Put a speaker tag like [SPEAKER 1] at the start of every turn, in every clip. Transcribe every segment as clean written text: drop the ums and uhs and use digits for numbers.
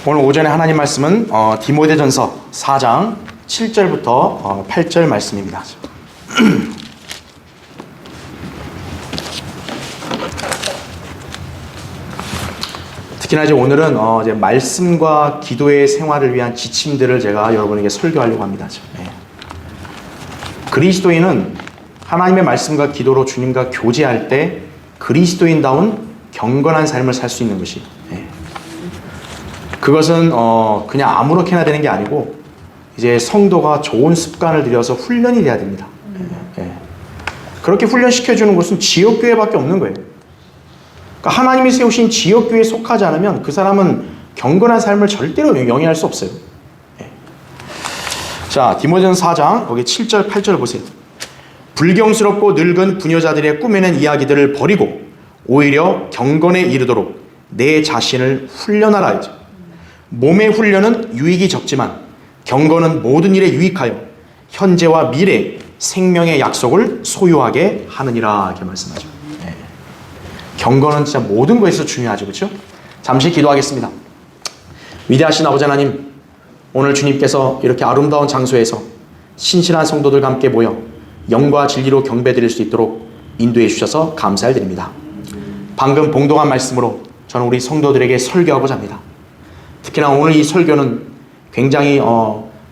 [SPEAKER 1] 오늘 오전에 하나님 말씀은 디모데전서 4장 7절부터 8절 말씀입니다. 특히나 이제 오늘은 이제 말씀과 기도의 생활을 위한 지침들을 제가 여러분에게 설교하려고 합니다. 네. 그리스도인은 하나님의 말씀과 기도로 주님과 교제할 때 그리스도인다운 경건한 삶을 살 수 있는 것이, 그것은 그냥 아무렇게나 되는 게 아니고 이제 성도가 좋은 습관을 들여서 훈련이 돼야 됩니다. 그렇게 훈련시켜주는 곳은 지역교회밖에 없는 거예요. 그러니까 하나님이 세우신 지역교회에 속하지 않으면 그 사람은 경건한 삶을 절대로 영위할 수 없어요. 자, 디모데전서 4장 거기 7절 8절 보세요. 불경스럽고 늙은 부녀자들의 꾸며낸 이야기들을 버리고 오히려 경건에 이르도록 내 자신을 훈련하라 하죠. 몸의 훈련은 유익이 적지만 경건은 모든 일에 유익하여 현재와 미래 생명의 약속을 소유하게 하느니라, 이렇게 말씀하죠. 경건은 진짜 모든 것에서 중요하죠. 그렇죠? 잠시 기도하겠습니다. 위대하신 아버지 하나님, 오늘 주님께서 이렇게 아름다운 장소에서 신실한 성도들과 함께 모여 영과 진리로 경배드릴 수 있도록 인도해 주셔서 감사를 드립니다. 방금 봉독한 말씀으로 저는 우리 성도들에게 설교하고자 합니다. 특히나 오늘 이 설교는 굉장히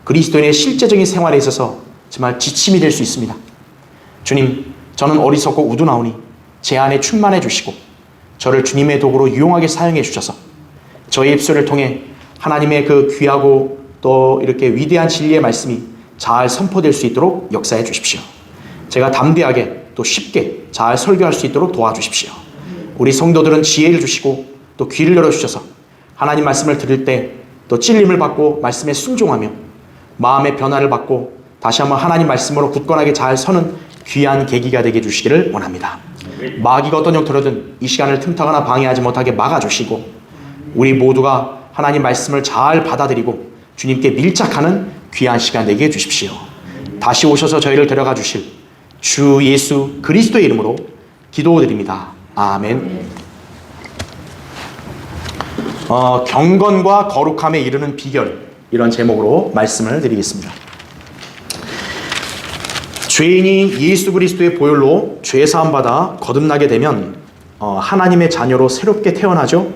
[SPEAKER 1] 그리스도인의 실제적인 생활에 있어서 정말 지침이 될 수 있습니다. 주님, 저는 어리석고 우두나오니 제 안에 충만해 주시고 저를 주님의 도구로 유용하게 사용해 주셔서 저의 입술을 통해 하나님의 그 귀하고 또 이렇게 위대한 진리의 말씀이 잘 선포될 수 있도록 역사해 주십시오. 제가 담대하게 또 쉽게 잘 설교할 수 있도록 도와주십시오. 우리 성도들은 지혜를 주시고 또 귀를 열어주셔서 하나님 말씀을 들을 때 또 찔림을 받고 말씀에 순종하며 마음의 변화를 받고 다시 한번 하나님 말씀으로 굳건하게 잘 서는 귀한 계기가 되게 해주시기를 원합니다. 마귀가 어떤 형태로든 이 시간을 틈타거나 방해하지 못하게 막아주시고 우리 모두가 하나님 말씀을 잘 받아들이고 주님께 밀착하는 귀한 시간 되게 해주십시오. 다시 오셔서 저희를 데려가 주실 주 예수 그리스도의 이름으로 기도드립니다. 아멘. 경건과 거룩함에 이르는 비결, 이런 제목으로 말씀을 드리겠습니다. 죄인이 예수 그리스도의 보혈로 죄 사함 받아 거듭나게 되면 하나님의 자녀로 새롭게 태어나죠.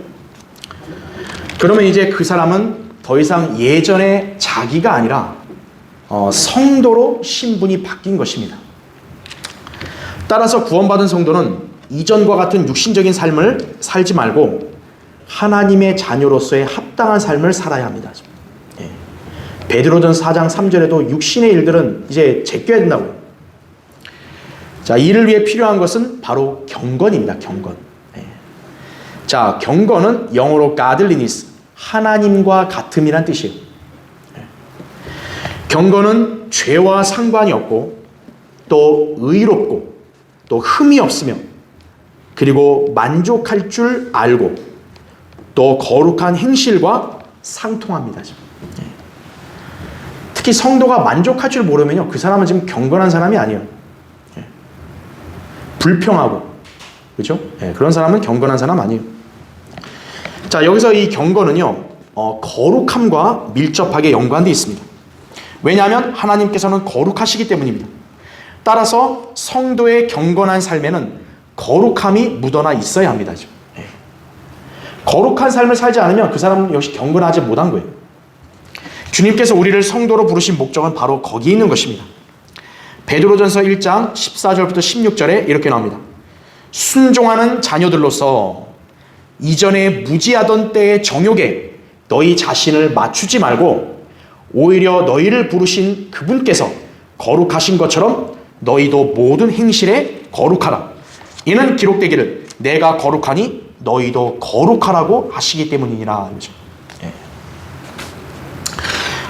[SPEAKER 1] 그러면 이제 그 사람은 더 이상 예전의 자기가 아니라 성도로 신분이 바뀐 것입니다. 따라서 구원받은 성도는 이전과 같은 육신적인 삶을 살지 말고 하나님의 자녀로서의 합당한 삶을 살아야 합니다. 베드로전서 4장 3절에도 육신의 일들은 이제 제껴야 된다고요. 자, 이를 위해 필요한 것은 바로 경건입니다. 경건. 자, 경건은 영어로 godliness, 하나님과 같음이란 뜻이에요. 경건은 죄와 상관이 없고 또 의롭고 또 흠이 없으며 그리고 만족할 줄 알고 또 거룩한 행실과 상통합니다. 특히 성도가 만족할 줄 모르면요, 그 사람은 지금 경건한 사람이 아니에요. 불평하고, 그렇죠? 그런 사람은 경건한 사람 아니에요. 자, 여기서 이 경건은요, 거룩함과 밀접하게 연관되어 있습니다. 왜냐하면 하나님께서는 거룩하시기 때문입니다. 따라서 성도의 경건한 삶에는 거룩함이 묻어나 있어야 합니다. 거룩한 삶을 살지 않으면 그 사람은 역시 경건하지 못한 거예요. 주님께서 우리를 성도로 부르신 목적은 바로 거기에 있는 것입니다. 베드로전서 1장 14절부터 16절에 이렇게 나옵니다. 순종하는 자녀들로서 이전에 무지하던 때의 정욕에 너희 자신을 맞추지 말고 오히려 너희를 부르신 그분께서 거룩하신 것처럼 너희도 모든 행실에 거룩하라. 이는 기록되기를 내가 거룩하니 너희도 거룩하라고 하시기 때문이니라.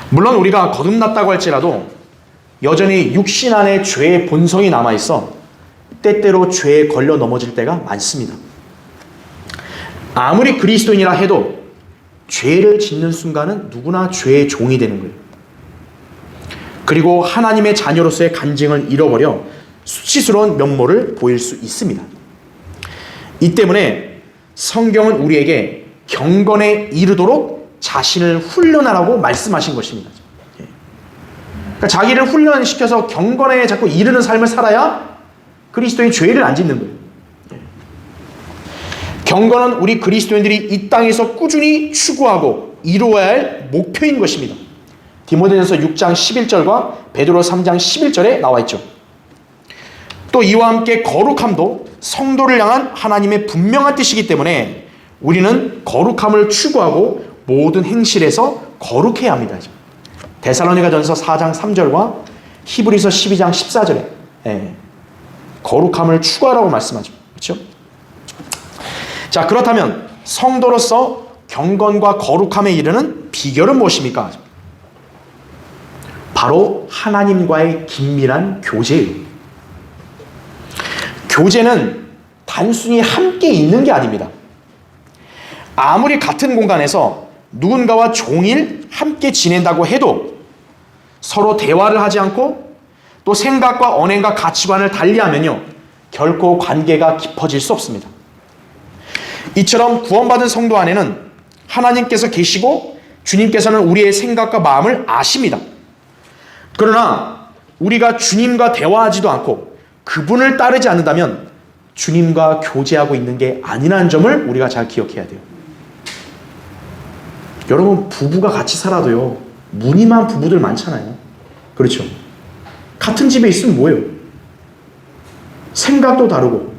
[SPEAKER 1] 물론 우리가 거듭났다고 할지라도 여전히 육신 안에 죄의 본성이 남아있어 때때로 죄에 걸려 넘어질 때가 많습니다. 아무리 그리스도인이라 해도 죄를 짓는 순간은 누구나 죄의 종이 되는 거예요. 그리고 하나님의 자녀로서의 간증을 잃어버려 수치스러운 면모를 보일 수 있습니다. 이 때문에 성경은 우리에게 경건에 이르도록 자신을 훈련하라고 말씀하신 것입니다. 그러니까 자기를 훈련시켜서 경건에 자꾸 이르는 삶을 살아야 그리스도인 죄를 안 짓는 거예요. 경건은 우리 그리스도인들이 이 땅에서 꾸준히 추구하고 이루어야 할 목표인 것입니다. 디모데전서 6장 11절과 베드로 3장 11절에 나와 있죠. 또 이와 함께 거룩함도 성도를 향한 하나님의 분명한 뜻이기 때문에 우리는 거룩함을 추구하고 모든 행실에서 거룩해야 합니다. 데살로니가전서 4장 3절과 히브리서 12장 14절에 거룩함을 추구하라고 말씀하죠. 그렇죠? 자, 그렇다면 성도로서 경건과 거룩함에 이르는 비결은 무엇입니까? 바로 하나님과의 긴밀한 교제예요. 교제는 단순히 함께 있는 게 아닙니다. 아무리 같은 공간에서 누군가와 종일 함께 지낸다고 해도 서로 대화를 하지 않고 또 생각과 언행과 가치관을 달리하면요, 결코 관계가 깊어질 수 없습니다. 이처럼 구원받은 성도 안에는 하나님께서 계시고 주님께서는 우리의 생각과 마음을 아십니다. 그러나 우리가 주님과 대화하지도 않고 그분을 따르지 않는다면 주님과 교제하고 있는 게 아니라는 점을 우리가 잘 기억해야 돼요. 여러분, 부부가 같이 살아도요, 무늬만 부부들 많잖아요. 그렇죠? 같은 집에 있으면 뭐예요? 생각도 다르고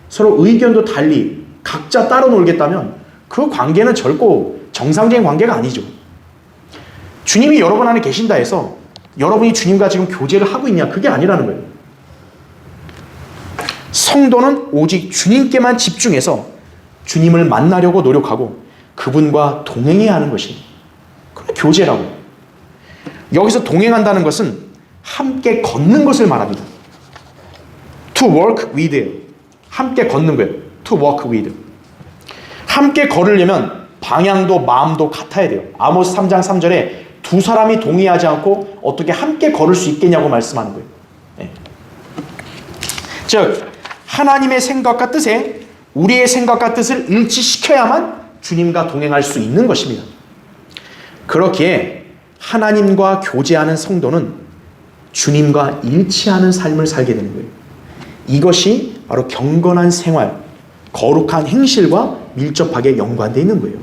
[SPEAKER 1] 서로 의견도 달리 각자 따로 놀겠다면 그 관계는 결코 정상적인 관계가 아니죠. 주님이 여러분 안에 계신다 해서 여러분이 주님과 지금 교제를 하고 있냐? 그게 아니라는 거예요. 성도는 오직 주님께만 집중해서 주님을 만나려고 노력하고 그분과 동행해야 하는 것이 그게 교제라고. 여기서 동행한다는 것은 함께 걷는 것을 말합니다. To walk with. 함께 걷는 거예요. To walk with. 함께 걸으려면 방향도 마음도 같아야 돼요. 아모스 3장 3절에 두 사람이 동의하지 않고 어떻게 함께 걸을 수 있겠냐고 말씀하는 거예요. 네. 즉 하나님의 생각과 뜻에 우리의 생각과 뜻을 일치시켜야만 주님과 동행할 수 있는 것입니다. 그렇기에 하나님과 교제하는 성도는 주님과 일치하는 삶을 살게 되는 거예요. 이것이 바로 경건한 생활, 거룩한 행실과 밀접하게 연관되어 있는 거예요.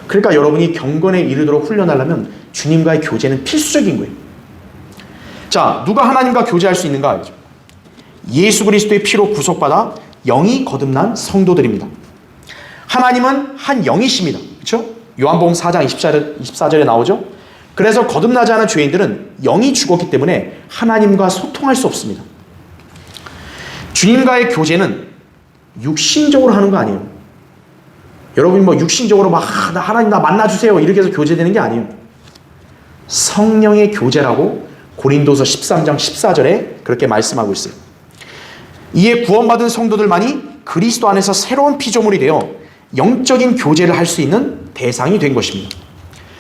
[SPEAKER 1] 그러니까 여러분이 경건에 이르도록 훈련하려면 주님과의 교제는 필수적인 거예요. 자, 누가 하나님과 교제할 수 있는가 알죠? 예수 그리스도의 피로 구속받아 영이 거듭난 성도들입니다. 하나님은 한 영이십니다. 그렇죠? 요한복음 4장 24절에 나오죠? 그래서 거듭나지 않은 죄인들은 영이 죽었기 때문에 하나님과 소통할 수 없습니다. 주님과의 교제는 육신적으로 하는 거 아니에요. 여러분이 뭐 육신적으로 막 하나님 나 만나주세요 이렇게 해서 교제되는 게 아니에요. 성령의 교제라고 고린도서 13장 14절에 그렇게 말씀하고 있어요. 이에 구원받은 성도들만이 그리스도 안에서 새로운 피조물이 되어 영적인 교제를 할 수 있는 대상이 된 것입니다.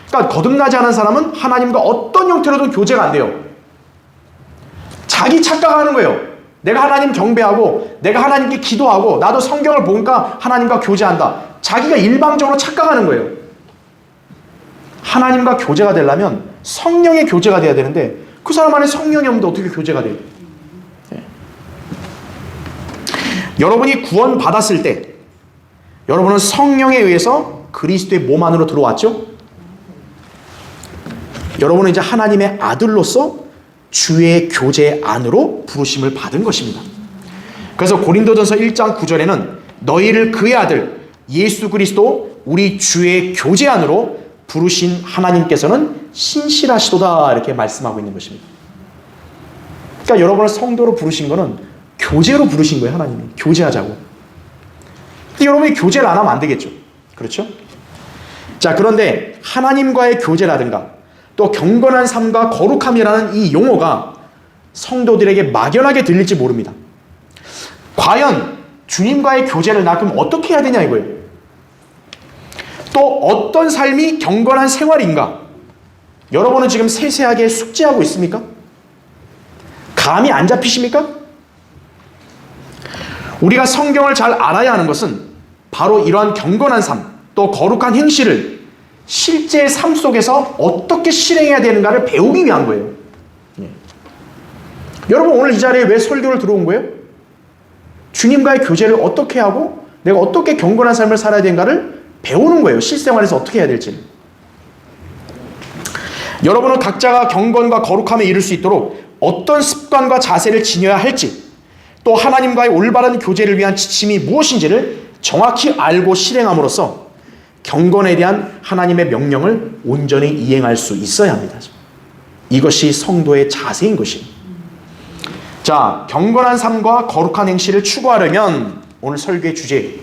[SPEAKER 1] 그러니까 거듭나지 않은 사람은 하나님과 어떤 형태로든 교제가 안 돼요. 자기 착각하는 거예요. 내가 하나님 경배하고 내가 하나님께 기도하고 나도 성경을 보니까 하나님과 교제한다. 자기가 일방적으로 착각하는 거예요. 하나님과 교제가 되려면 성령의 교제가 돼야 되는데 그 사람 안에 성령이 없는데 어떻게 교제가 돼요? 네. 여러분이 구원 받았을 때 여러분은 성령에 의해서 그리스도의 몸 안으로 들어왔죠? 여러분은 이제 하나님의 아들로서 주의 교제 안으로 부르심을 받은 것입니다. 그래서 고린도전서 1장 9절에는 너희를 그의 아들 예수 그리스도 우리 주의 교제 안으로 부르신 하나님께서는 신실하시도다 이렇게 말씀하고 있는 것입니다. 그러니까 여러분을 성도로 부르신 거는 교제로 부르신 거예요. 하나님이 교제하자고. 근데 여러분이 교제를 안 하면 안 되겠죠. 그렇죠? 자, 그런데 하나님과의 교제라든가 또 경건한 삶과 거룩함이라는 이 용어가 성도들에게 막연하게 들릴지 모릅니다. 과연 주님과의 교제를 나 그럼 어떻게 해야 되냐 이거예요. 또 어떤 삶이 경건한 생활인가? 여러분은 지금 세세하게 숙지하고 있습니까? 감이 안 잡히십니까? 우리가 성경을 잘 알아야 하는 것은 바로 이러한 경건한 삶, 또 거룩한 행실을 실제 삶 속에서 어떻게 실행해야 되는가를 배우기 위한 거예요. 예. 여러분 오늘 이 자리에 왜 설교를 들어온 거예요? 주님과의 교제를 어떻게 하고 내가 어떻게 경건한 삶을 살아야 되는가를 배우는 거예요. 실생활에서 어떻게 해야 될지. 여러분은 각자가 경건과 거룩함에 이를 수 있도록 어떤 습관과 자세를 지녀야 할지, 또 하나님과의 올바른 교제를 위한 지침이 무엇인지를 정확히 알고 실행함으로써 경건에 대한 하나님의 명령을 온전히 이행할 수 있어야 합니다. 이것이 성도의 자세인 것입니다. 자, 경건한 삶과 거룩한 행실을 추구하려면 오늘 설교의 주제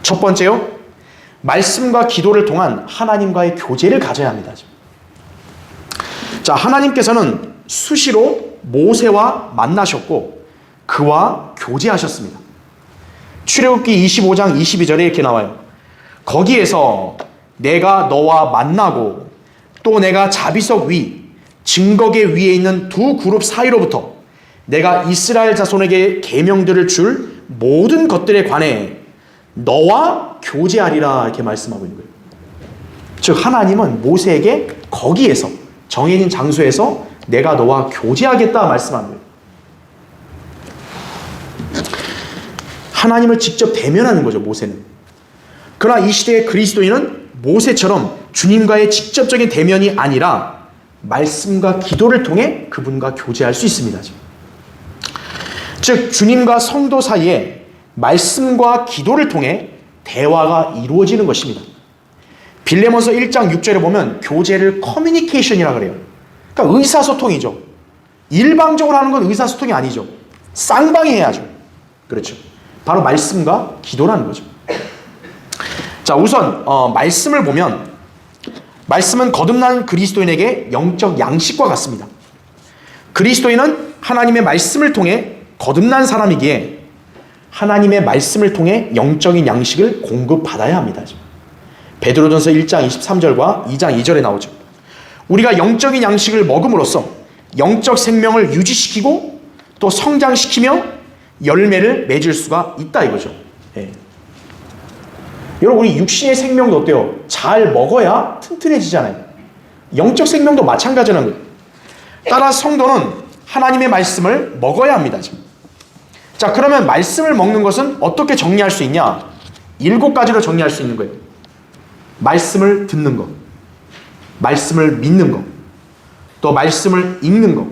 [SPEAKER 1] 첫 번째요, 말씀과 기도를 통한 하나님과의 교제를 가져야 합니다. 자, 하나님께서는 수시로 모세와 만나셨고 그와 교제하셨습니다. 출애굽기 25장 22절에 이렇게 나와요. 거기에서 내가 너와 만나고 또 내가 자비석 위 증거계 위에 있는 두 그룹 사이로부터 내가 이스라엘 자손에게 계명들을 줄 모든 것들에 관해 너와 교제하리라 이렇게 말씀하고 있는 거예요. 즉 하나님은 모세에게 거기에서 정해진 장소에서 내가 너와 교제하겠다 말씀하는 거예요. 하나님을 직접 대면하는 거죠, 모세는. 그러나 이 시대의 그리스도인은 모세처럼 주님과의 직접적인 대면이 아니라 말씀과 기도를 통해 그분과 교제할 수 있습니다. 즉 주님과 성도 사이에 말씀과 기도를 통해 대화가 이루어지는 것입니다. 빌레몬서 1장 6절에 보면 교제를 커뮤니케이션이라 그래요. 그러니까 의사소통이죠. 일방적으로 하는 건 의사소통이 아니죠. 쌍방이 해야죠. 그렇죠. 바로 말씀과 기도라는 거죠. 자, 우선 말씀을 보면 말씀은 거듭난 그리스도인에게 영적 양식과 같습니다. 그리스도인은 하나님의 말씀을 통해 거듭난 사람이기에 하나님의 말씀을 통해 영적인 양식을 공급받아야 합니다. 베드로전서 1장 23절과 2장 2절에 나오죠. 우리가 영적인 양식을 먹음으로써 영적 생명을 유지시키고 또 성장시키며 열매를 맺을 수가 있다 이거죠. 예. 여러분 우리 육신의 생명도 어때요? 잘 먹어야 튼튼해지잖아요. 영적 생명도 마찬가지라는 거예요. 따라 성도는 하나님의 말씀을 먹어야 합니다. 지금. 자, 그러면 말씀을 먹는 것은 어떻게 정리할 수 있냐? 7가지로 정리할 수 있는 거예요. 말씀을 듣는 것, 말씀을 믿는 것, 또 말씀을 읽는 것,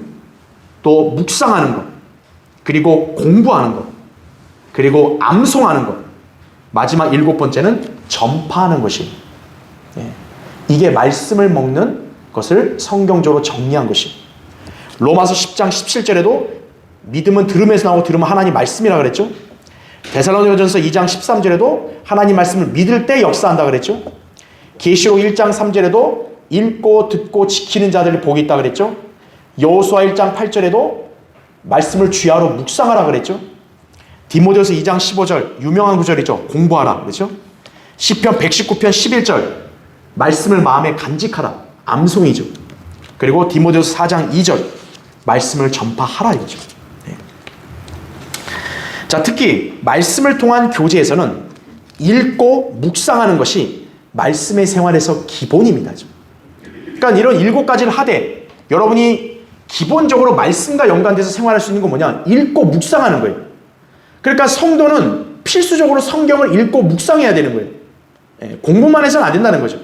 [SPEAKER 1] 또 묵상하는 것, 그리고 공부하는 것, 그리고 암송하는 것, 마지막 7번째는 전파하는 것입니다. 이게 말씀을 먹는 것을 성경적으로 정리한 것입니다. 로마서 10장 17절에도 믿음은 들음에서 나오고 들음은 하나님 말씀이라 그랬죠. 데살로니가전서 2장 13절에도 하나님 말씀을 믿을 때 역사한다 그랬죠. 계시록 1장 3절에도 읽고 듣고 지키는 자들이 복이 있다 그랬죠. 여호수아 1장 8절에도 말씀을 주야로 묵상하라 그랬죠. 디모데후서 2장 15절 유명한 구절이죠. 공부하라 그랬죠. 시편 119편 11절 말씀을 마음에 간직하라 암송이죠. 그리고 디모데후서 4장 2절 말씀을 전파하라 이거죠. 네. 자, 특히 말씀을 통한 교제에서는 읽고 묵상하는 것이 말씀의 생활에서 기본입니다. 그러니까 이런 7가지를 하되 여러분이 기본적으로 말씀과 연관돼서 생활할 수 있는 건 뭐냐? 읽고 묵상하는 거예요. 그러니까 성도는 필수적으로 성경을 읽고 묵상해야 되는 거예요. 예, 공부만 해서는 안 된다는 거죠.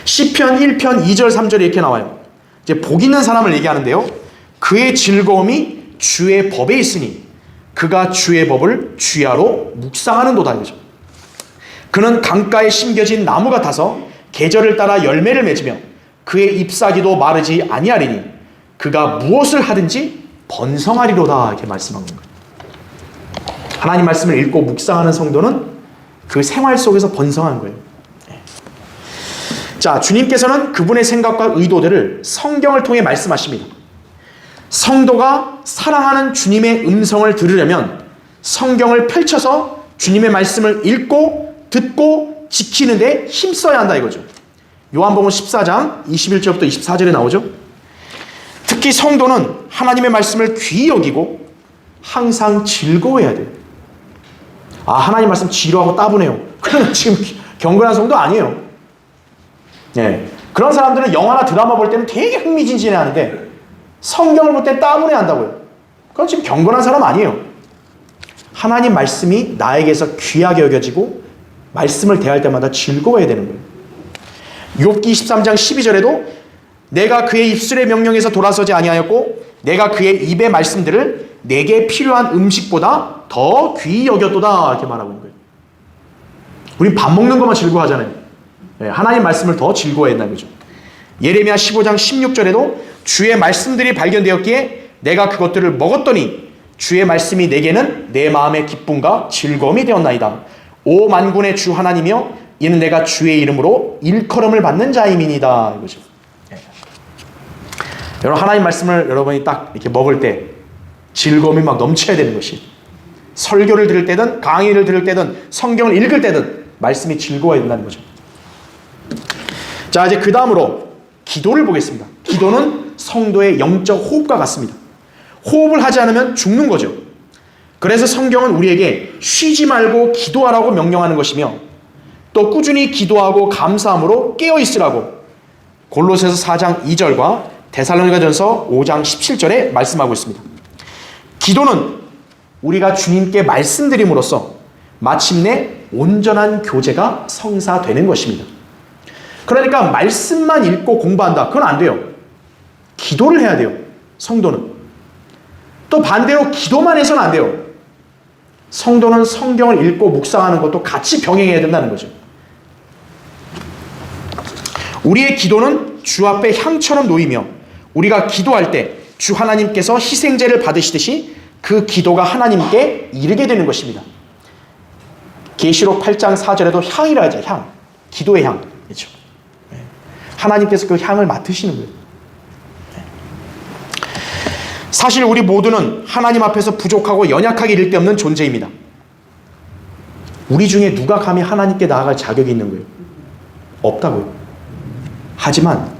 [SPEAKER 1] 시편 1편 2절 3절에 이렇게 나와요. 이제 복 있는 사람을 얘기하는데요. 그의 즐거움이 주의 법에 있으니 그가 주의 법을 주야로 묵상하는도다 이거죠. 그는 강가에 심겨진 나무 같아서 계절을 따라 열매를 맺으며 그의 잎사귀도 마르지 아니하리니 그가 무엇을 하든지 번성하리로다 이렇게 말씀한 거예요. 하나님 말씀을 읽고 묵상하는 성도는 그 생활 속에서 번성하는 거예요. 자, 주님께서는 그분의 생각과 의도들을 성경을 통해 말씀하십니다. 성도가 사랑하는 주님의 음성을 들으려면 성경을 펼쳐서 주님의 말씀을 읽고 듣고 지키는 데 힘써야 한다 이거죠. 요한복음 14장 21절부터 24절에 나오죠. 특히 성도는 하나님의 말씀을 귀히 여기고 항상 즐거워해야 돼요. 아, 하나님 말씀 지루하고 따분해요. 지금 경건한 성도 아니에요. 예. 그런 사람들은 영화나 드라마 볼 때는 되게 흥미진진해 하는데 성경을 볼 때 따분해 한다고요. 그건 지금 경건한 사람 아니에요. 하나님 말씀이 나에게서 귀하게 여겨지고 말씀을 대할 때마다 즐거워야 되는 거예요. 욥기 23장 12절에도 내가 그의 입술의 명령에서 돌아서지 아니하였고 내가 그의 입의 말씀들을 내게 필요한 음식보다 더 귀히 여겼도다 이렇게 말하고 있는 거예요. 우린 밥 먹는 것만 즐거워하잖아요. 하나님 말씀을 더 즐거워했다는 거죠. 예레미야 15장 16절에도 주의 말씀들이 발견되었기에 내가 그것들을 먹었더니 주의 말씀이 내게는 내 마음의 기쁨과 즐거움이 되었나이다. 오 만군의 주 하나님이여 이는 내가 주의 이름으로 일컬음을 받는 자임이니이다. 이거죠. 여러분 하나님 말씀을 여러분이 딱 이렇게 먹을 때 즐거움이 막 넘쳐야 되는 것이 설교를 들을 때든 강의를 들을 때든 성경을 읽을 때든 말씀이 즐거워야 된다는 거죠. 자 이제 그 다음으로 기도를 보겠습니다. 기도는 성도의 영적 호흡과 같습니다. 호흡을 하지 않으면 죽는 거죠. 그래서 성경은 우리에게 쉬지 말고 기도하라고 명령하는 것이며 또 꾸준히 기도하고 감사함으로 깨어있으라고 골로새서 4장 2절과 데살로니가전서 5장 17절에 말씀하고 있습니다. 기도는 우리가 주님께 말씀드림으로써 마침내 온전한 교제가 성사되는 것입니다. 그러니까 말씀만 읽고 공부한다. 그건 안 돼요. 기도를 해야 돼요. 성도는. 또 반대로 기도만 해서는 안 돼요. 성도는 성경을 읽고 묵상하는 것도 같이 병행해야 된다는 거죠. 우리의 기도는 주 앞에 향처럼 놓이며 우리가 기도할 때 주 하나님께서 희생제를 받으시듯이 그 기도가 하나님께 이르게 되는 것입니다. 계시록 8장 4절에도 향이라 하죠. 향. 기도의 향. 그렇죠. 하나님께서 그 향을 맡으시는 거예요. 사실 우리 모두는 하나님 앞에서 부족하고 연약하게 이를 데 없는 존재입니다. 우리 중에 누가 감히 하나님께 나아갈 자격이 있는 거예요? 없다고요. 하지만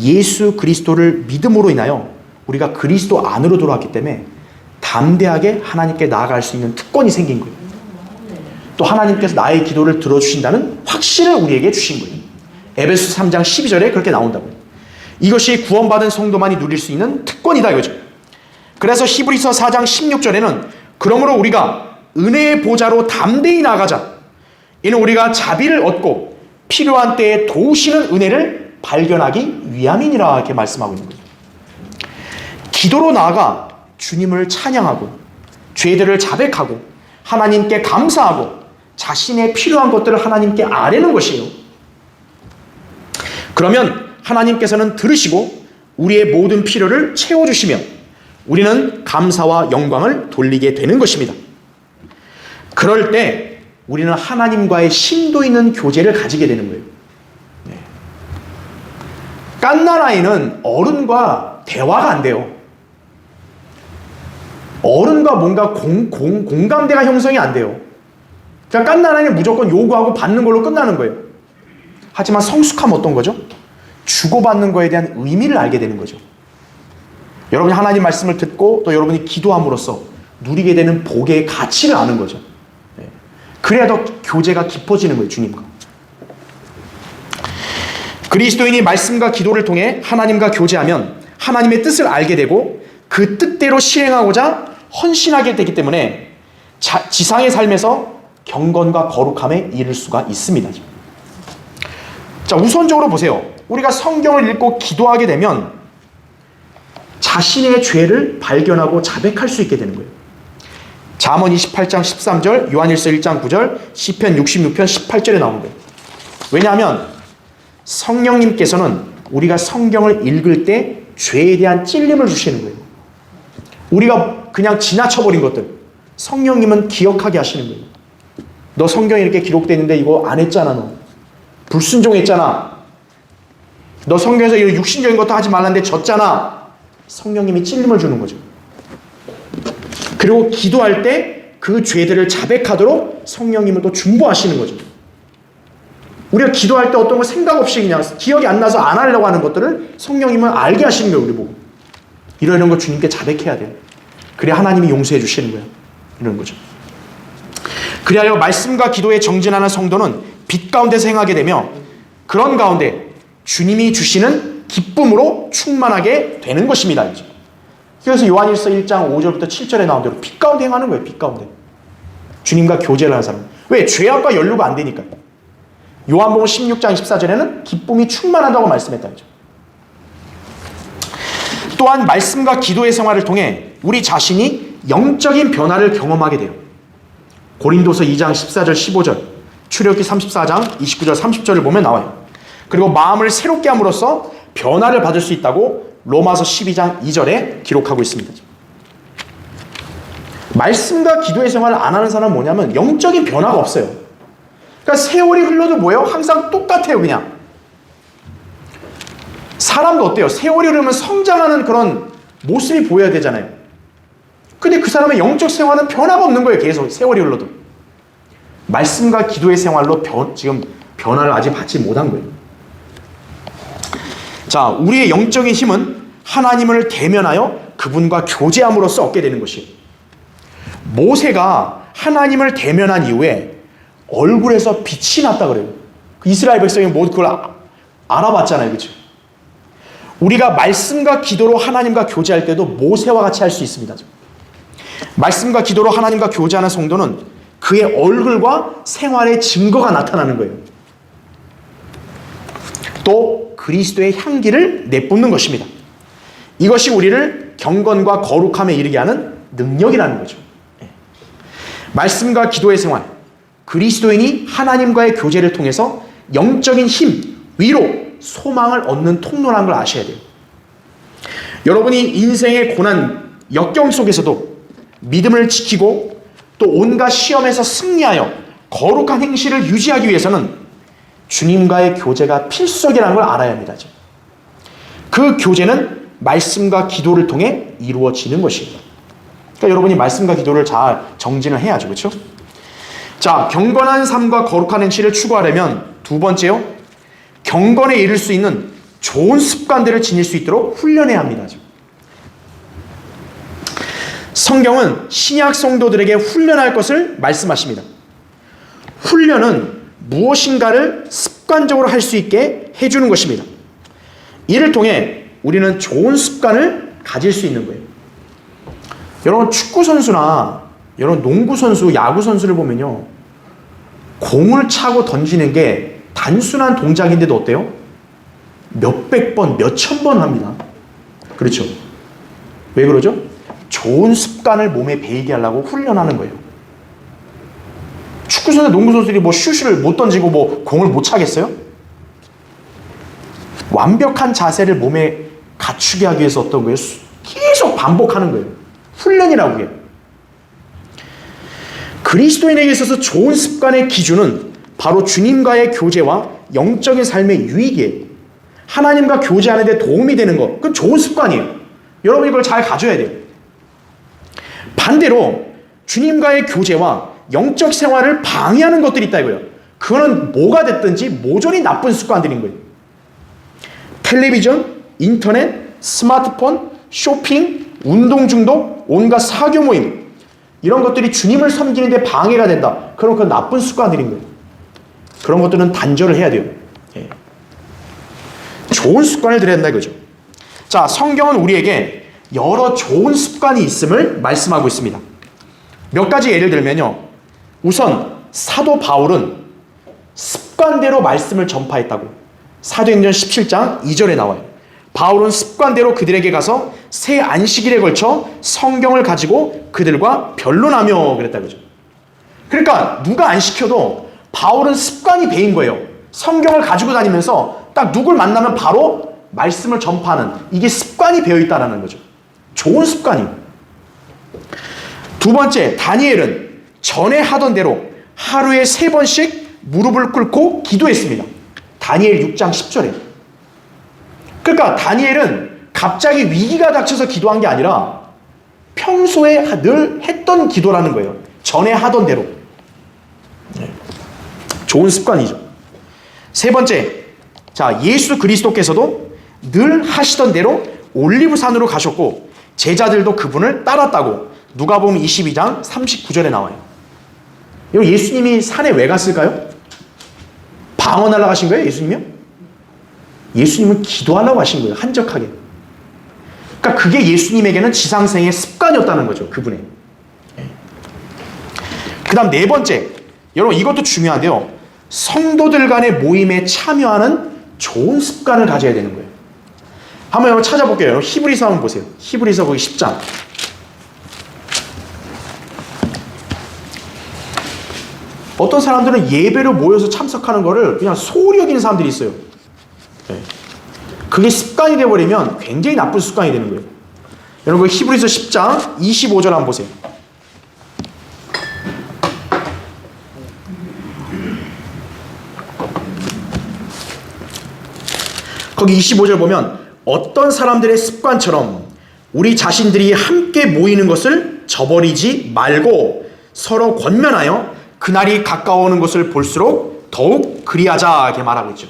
[SPEAKER 1] 예수 그리스도를 믿음으로 인하여 우리가 그리스도 안으로 돌아왔기 때문에 담대하게 하나님께 나아갈 수 있는 특권이 생긴 거예요. 또 하나님께서 나의 기도를 들어주신다는 확신을 우리에게 주신 거예요. 에베소 3장 12절에 그렇게 나온다고요. 이것이 구원받은 성도만이 누릴 수 있는 특권이다 이거죠. 그래서 히브리서 4장 16절에는 그러므로 우리가 은혜의 보좌로 담대히 나아가자. 이는 우리가 자비를 얻고 필요한 때에 도우시는 은혜를 발견하기 위함이니라 이렇게 말씀하고 있는 거예요. 기도로 나아가 주님을 찬양하고 죄들을 자백하고 하나님께 감사하고 자신의 필요한 것들을 하나님께 아뢰는 것이에요. 그러면 하나님께서는 들으시고 우리의 모든 필요를 채워주시며 우리는 감사와 영광을 돌리게 되는 것입니다. 그럴 때 우리는 하나님과의 심도 있는 교제를 가지게 되는 거예요. 갓난아이는 어른과 대화가 안 돼요. 어른과 뭔가 공감대가 형성이 안 돼요. 그냥 갓난아이는 무조건 요구하고 받는 걸로 끝나는 거예요. 하지만 성숙하면 어떤 거죠? 주고받는 거에 대한 의미를 알게 되는 거죠. 여러분이 하나님 말씀을 듣고 또 여러분이 기도함으로써 누리게 되는 복의 가치를 아는 거죠. 그래야 더 교제가 깊어지는 거예요. 주님과. 그리스도인이 말씀과 기도를 통해 하나님과 교제하면 하나님의 뜻을 알게 되고 그 뜻대로 실행하고자 헌신하게 되기 때문에 지상의 삶에서 경건과 거룩함에 이를 수가 있습니다. 자, 우선적으로 보세요. 우리가 성경을 읽고 기도하게 되면 자신의 죄를 발견하고 자백할 수 있게 되는 거예요. 잠언 28장 13절, 요한일서 1장 9절, 시편 66편 18절에 나오는 거예요. 왜냐하면 성령님께서는 우리가 성경을 읽을 때 죄에 대한 찔림을 주시는 거예요. 우리가 그냥 지나쳐버린 것들 성령님은 기억하게 하시는 거예요. 너 성경에 이렇게 기록되어 있는데 이거 안 했잖아. 너 불순종했잖아. 너 성경에서 이런 육신적인 것도 하지 말라는데 졌잖아. 성령님이 찔림을 주는 거죠. 그리고 기도할 때 그 죄들을 자백하도록 성령님은 또 중보하시는 거죠. 우리가 기도할 때 어떤 걸 생각 없이 그냥 기억이 안 나서 안 하려고 하는 것들을 성령님은 알게 하시는 거예요. 우리 보고 이런 거 주님께 자백해야 돼요. 그래야 하나님이 용서해 주시는 거예요. 이런 거죠. 그리하여 말씀과 기도에 정진하는 성도는 빛 가운데서 행하게 되며 그런 가운데 주님이 주시는 기쁨으로 충만하게 되는 것입니다. 그래서 요한일서 1장 5절부터 7절에 나온 대로 빛 가운데 행하는 거예요. 빛 가운데. 주님과 교제를 하는 사람. 왜? 죄악과 연루가 안 되니까요. 요한복음 16장 14절에는 기쁨이 충만하다고 말씀했다. 또한 말씀과 기도의 생활을 통해 우리 자신이 영적인 변화를 경험하게 돼요. 고린도서 2장 14절 15절, 출애굽기 34장 29절 30절을 보면 나와요. 그리고 마음을 새롭게 함으로써 변화를 받을 수 있다고 로마서 12장 2절에 기록하고 있습니다. 말씀과 기도의 생활을 안 하는 사람은 뭐냐면 영적인 변화가 없어요. 그러니까 세월이 흘러도 뭐예요? 항상 똑같아요. 그냥 사람도 어때요? 세월이 흐르면 성장하는 그런 모습이 보여야 되잖아요. 근데 그 사람의 영적 생활은 변화가 없는 거예요. 계속 세월이 흘러도. 말씀과 기도의 생활로 지금 변화를 아직 받지 못한 거예요. 자, 우리의 영적인 힘은 하나님을 대면하여 그분과 교제함으로써 얻게 되는 것이에요. 모세가 하나님을 대면한 이후에 얼굴에서 빛이 났다 그래요. 이스라엘 백성이 모두 그걸 알아봤잖아요. 그렇죠? 우리가 말씀과 기도로 하나님과 교제할 때도 모세와 같이 할 수 있습니다. 말씀과 기도로 하나님과 교제하는 성도는 그의 얼굴과 생활의 증거가 나타나는 거예요. 또 그리스도의 향기를 내뿜는 것입니다. 이것이 우리를 경건과 거룩함에 이르게 하는 능력이라는 거죠. 말씀과 기도의 생활, 그리스도인이 하나님과의 교제를 통해서 영적인 힘, 위로, 소망을 얻는 통로라는 걸 아셔야 돼요. 여러분이 인생의 고난, 역경 속에서도 믿음을 지키고 또 온갖 시험에서 승리하여 거룩한 행실을 유지하기 위해서는 주님과의 교제가 필수적이라는 걸 알아야 합니다. 그 교제는 말씀과 기도를 통해 이루어지는 것입니다. 그러니까 여러분이 말씀과 기도를 잘 정진을 해야죠. 그렇죠? 자, 경건한 삶과 거룩한 행실을 추구하려면 두 번째요, 경건에 이를 수 있는 좋은 습관들을 지닐 수 있도록 훈련해야 합니다. 성경은 신약 성도들에게 훈련할 것을 말씀하십니다. 훈련은 무엇인가를 습관적으로 할 수 있게 해주는 것입니다. 이를 통해 우리는 좋은 습관을 가질 수 있는 거예요. 여러분 축구 선수나 여러분 농구 선수, 야구 선수를 보면요, 공을 차고 던지는 게 단순한 동작인데도 어때요? 몇백 번, 몇천 번 합니다. 그렇죠? 왜 그러죠? 좋은 습관을 몸에 배이게 하려고 훈련하는 거예요. 축구 선수, 농구 선수들이 뭐 슛을 못 던지고 뭐 공을 못 차겠어요? 완벽한 자세를 몸에 갖추게 하기 위해서 어떤 거예요? 계속 반복하는 거예요. 훈련이라고 해요. 그리스도인에게 있어서 좋은 습관의 기준은 바로 주님과의 교제와 영적인 삶의 유익이에요. 하나님과 교제하는 데 도움이 되는 것, 그건 좋은 습관이에요. 여러분이 그걸 잘 가져야 돼요. 반대로 주님과의 교제와 영적 생활을 방해하는 것들이 있다 이거예요. 그거는 뭐가 됐든지 모조리 나쁜 습관들인 거예요. 텔레비전, 인터넷, 스마트폰, 쇼핑, 운동 중독, 온갖 사교 모임, 이런 것들이 주님을 섬기는 데 방해가 된다. 그럼 그건 나쁜 습관들인 거예요. 그런 것들은 단절을 해야 돼요. 예. 좋은 습관을 들여야 된다 이거죠. 자, 성경은 우리에게 여러 좋은 습관이 있음을 말씀하고 있습니다. 몇 가지 예를 들면요, 우선 사도 바울은 습관대로 말씀을 전파했다고 사도행전 17장 2절에 나와요. 바울은 습관대로 그들에게 가서 새 안식일에 걸쳐 성경을 가지고 그들과 변론하며 그랬다 그죠. 그러니까 누가 안 시켜도 바울은 습관이 배인 거예요. 성경을 가지고 다니면서 딱 누굴 만나면 바로 말씀을 전파하는, 이게 습관이 배어 있다는 거죠. 좋은 습관이에요. 두 번째, 다니엘은 전에 하던 대로 하루에 3번씩 무릎을 꿇고 기도했습니다. 다니엘 6장 10절에. 그러니까 다니엘은 갑자기 위기가 닥쳐서 기도한 게 아니라 평소에 늘 했던 기도라는 거예요. 전에 하던 대로. 좋은 습관이죠. 세 번째, 자, 예수 그리스도께서도 늘 하시던 대로 올리브산으로 가셨고 제자들도 그분을 따랐다고 누가복음 22장 39절에 나와요. 여러분, 예수님이 산에 왜 갔을까요? 방언하러 가신 거예요, 예수님이요? 예수님은 기도하려고 하신 거예요, 한적하게. 그러니까 그게 예수님에게는 지상생의 습관이었다는 거죠, 그분의. 그 다음 네 번째, 여러분 이것도 중요한데요. 성도들 간의 모임에 참여하는 좋은 습관을 가져야 되는 거예요. 한번 여러분 찾아볼게요. 히브리서 한번 보세요. 히브리서 거기 10장. 어떤 사람들은 예배로 모여서 참석하는 거를 그냥 소홀히 여기는 사람들이 있어요. 그게 습관이 되어버리면 굉장히 나쁜 습관이 되는 거예요. 여러분 히브리서 10장 25절 한번 보세요. 거기 25절 보면 어떤 사람들의 습관처럼 우리 자신들이 함께 모이는 것을 저버리지 말고 서로 권면하여 그날이 가까워오는 것을 볼수록 더욱 그리하자, 이렇게 말하고 있죠.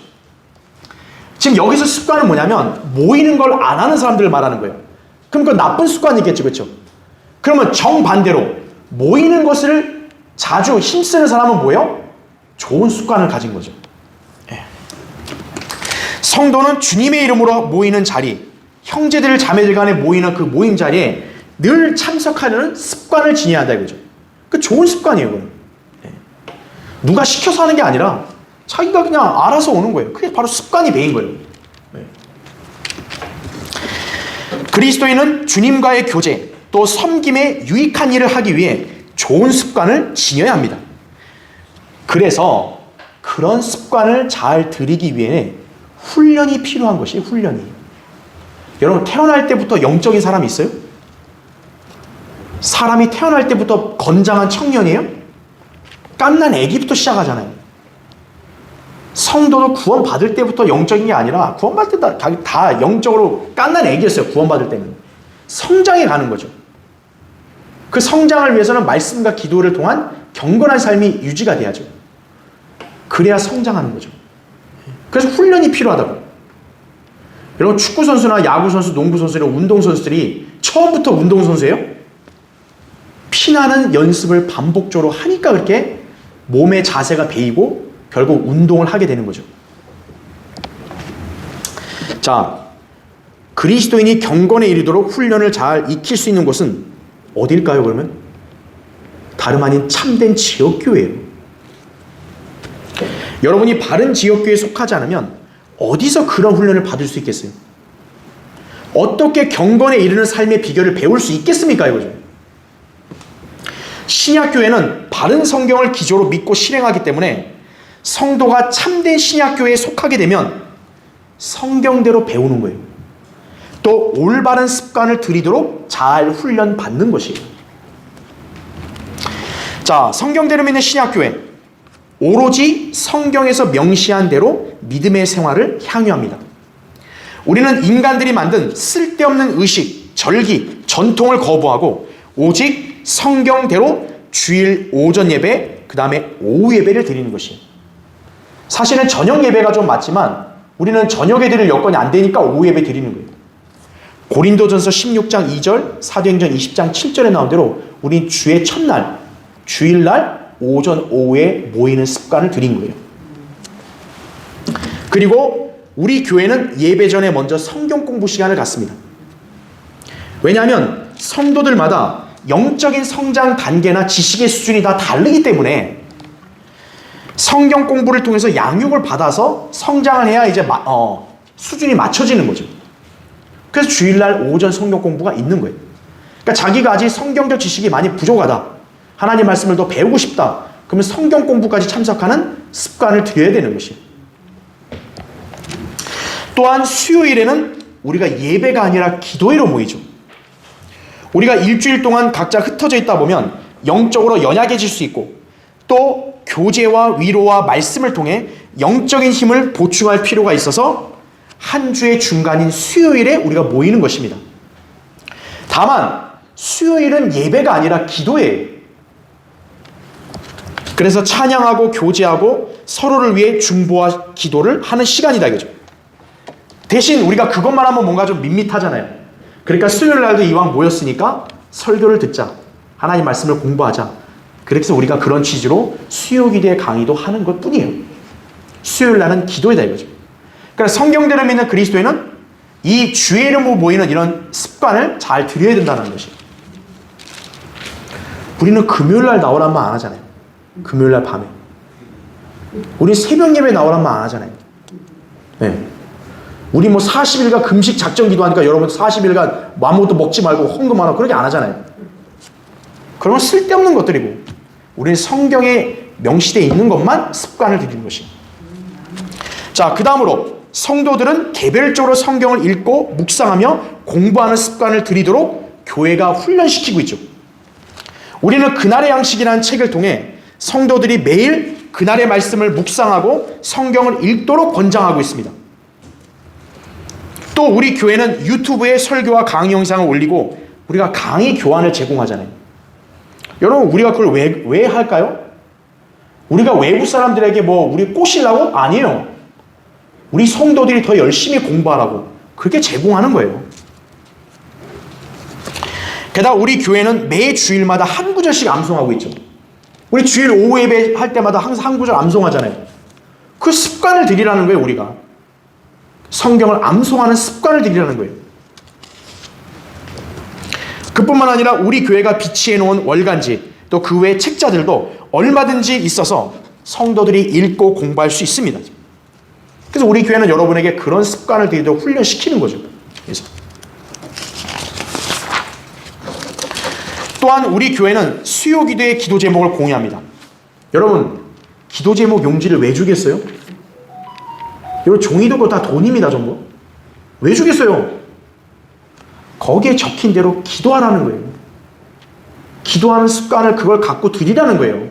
[SPEAKER 1] 지금 여기서 습관은 뭐냐면 모이는 걸 안 하는 사람들을 말하는 거예요. 그럼 그 나쁜 습관이겠죠, 그렇죠? 그러면 정반대로 모이는 것을 자주 힘쓰는 사람은 뭐예요? 좋은 습관을 가진 거죠. 성도는 주님의 이름으로 모이는 자리, 형제들 자매들 간에 모이는 그 모임 자리에 늘 참석하려는 습관을 지녀야 한다 이거죠. 그 좋은 습관이에요, 그건. 누가 시켜서 하는 게 아니라 자기가 그냥 알아서 오는 거예요. 그게 바로 습관이 배인 거예요. 그리스도인은 주님과의 교제 또 섬김에 유익한 일을 하기 위해 좋은 습관을 지녀야 합니다. 그래서 그런 습관을 잘 들이기 위해 훈련이 필요한 것이 훈련이. 여러분 태어날 때부터 영적인 사람이 있어요? 사람이 태어날 때부터 건장한 청년이에요? 갓난 애기부터 시작하잖아요. 성도도 구원받을 때부터 영적인 게 아니라 구원받을 때 다 영적으로 갓난 애기였어요. 구원받을 때는. 성장해 가는 거죠. 그 성장을 위해서는 말씀과 기도를 통한 경건한 삶이 유지가 돼야죠. 그래야 성장하는 거죠. 그래서 훈련이 필요하다고. 여러분 축구선수나 야구선수, 농구선수 이런 운동선수들이 처음부터 운동선수예요? 피나는 연습을 반복적으로 하니까 그렇게 몸의 자세가 배이고 결국 운동을 하게 되는 거죠. 자, 그리스도인이 경건에 이르도록 훈련을 잘 익힐 수 있는 곳은 어딜까요, 그러면? 다름 아닌 참된 지역교회예요. 여러분이 바른 지역교회에 속하지 않으면 어디서 그런 훈련을 받을 수 있겠어요? 어떻게 경건에 이르는 삶의 비결을 배울 수 있겠습니까, 이거죠? 신약교회는 바른 성경을 기조로 믿고 실행하기 때문에 성도가 참된 신약교회에 속하게 되면 성경대로 배우는 거예요. 또 올바른 습관을 들이도록 잘 훈련받는 것이에요. 자, 성경대로 믿는 신약교회, 오로지 성경에서 명시한 대로 믿음의 생활을 향유합니다. 우리는 인간들이 만든 쓸데없는 의식, 절기, 전통을 거부하고 오직 성경대로 주일 오전 예배, 그 다음에 오후 예배를 드리는 것이에요. 사실은 저녁 예배가 좀 맞지만 우리는 저녁에 드릴 여건이 안 되니까 오후 예배 드리는 거예요. 고린도전서 16장 2절, 사도행전 20장 7절에 나온 대로 우린 주의 첫날, 주일날 오전 오후에 모이는 습관을 들인 거예요. 그리고 우리 교회는 예배 전에 먼저 성경 공부 시간을 갖습니다. 왜냐하면 성도들마다 영적인 성장 단계나 지식의 수준이 다 다르기 때문에 성경 공부를 통해서 양육을 받아서 성장을 해야 이제 수준이 맞춰지는 거죠. 그래서 주일날 오전 성경 공부가 있는 거예요. 그러니까 자기가 아직 성경적 지식이 많이 부족하다, 하나님 말씀을 더 배우고 싶다, 그러면 성경 공부까지 참석하는 습관을 들여야 되는 것이에요. 또한 수요일에는 우리가 예배가 아니라 기도회로 모이죠. 우리가 일주일 동안 각자 흩어져 있다 보면 영적으로 연약해질 수 있고 또 교제와 위로와 말씀을 통해 영적인 힘을 보충할 필요가 있어서 한 주의 중간인 수요일에 우리가 모이는 것입니다. 다만 수요일은 예배가 아니라 기도예요. 그래서 찬양하고 교제하고 서로를 위해 중보와 기도를 하는 시간이다 이거죠. 대신 우리가 그것만 하면 뭔가 좀 밋밋하잖아요. 그러니까 수요일 날도 이왕 모였으니까 설교를 듣자, 하나님 말씀을 공부하자, 그래서 우리가 그런 취지로 수요기도의 강의도 하는 것 뿐이에요. 수요일 날은 기도이다 이거죠. 그러니까 성경대로 믿는 그리스도인은 이 주의 이름으로 모이는 이런 습관을 잘 들여야 된다는 것이에요. 우리는 금요일 날 나오란 말 안 하잖아요. 금요일 날 밤에. 우리 새벽 예배 나오란 말 안 하잖아요. 네. 우리 뭐 40일간 금식 작정 기도하니까 여러분 40일간 아무것도 먹지 말고 헌금하라고 그렇게 안 하잖아요. 그런 건 쓸데없는 것들이고 우리는 성경에 명시되어 있는 것만 습관을 들이는 것이에요. 자, 그 다음으로 성도들은 개별적으로 성경을 읽고 묵상하며 공부하는 습관을 들이도록 교회가 훈련시키고 있죠. 우리는 그날의 양식이라는 책을 통해 성도들이 매일 그날의 말씀을 묵상하고 성경을 읽도록 권장하고 있습니다. 또 우리 교회는 유튜브에 설교와 강의 영상을 올리고 우리가 강의 교환을 제공하잖아요. 여러분 우리가 그걸 왜 할까요? 우리가 외부 사람들에게 뭐 우리 꼬시려고? 아니에요. 우리 성도들이 더 열심히 공부하라고 그렇게 제공하는 거예요. 게다가 우리 교회는 매 주일마다 한 구절씩 암송하고 있죠. 우리 주일 오후 예배 할 때마다 항상 한 구절 암송하잖아요. 그 습관을 들이라는 거예요. 우리가 성경을 암송하는 습관을 들이라는 거예요. 그뿐만 아니라 우리 교회가 비치해 놓은 월간지 또 그 외 책자들도 얼마든지 있어서 성도들이 읽고 공부할 수 있습니다. 그래서 우리 교회는 여러분에게 그런 습관을 들이도록 훈련시키는 거죠. 그래서 또한 우리 교회는 수요기도의 기도 제목을 공유합니다. 여러분 기도 제목 용지를 왜 주겠어요? 여러분 종이도 그거 다 돈입니다. 전부. 왜 주겠어요? 거기에 적힌 대로 기도하라는 거예요. 기도하는 습관을 그걸 갖고 드리라는 거예요.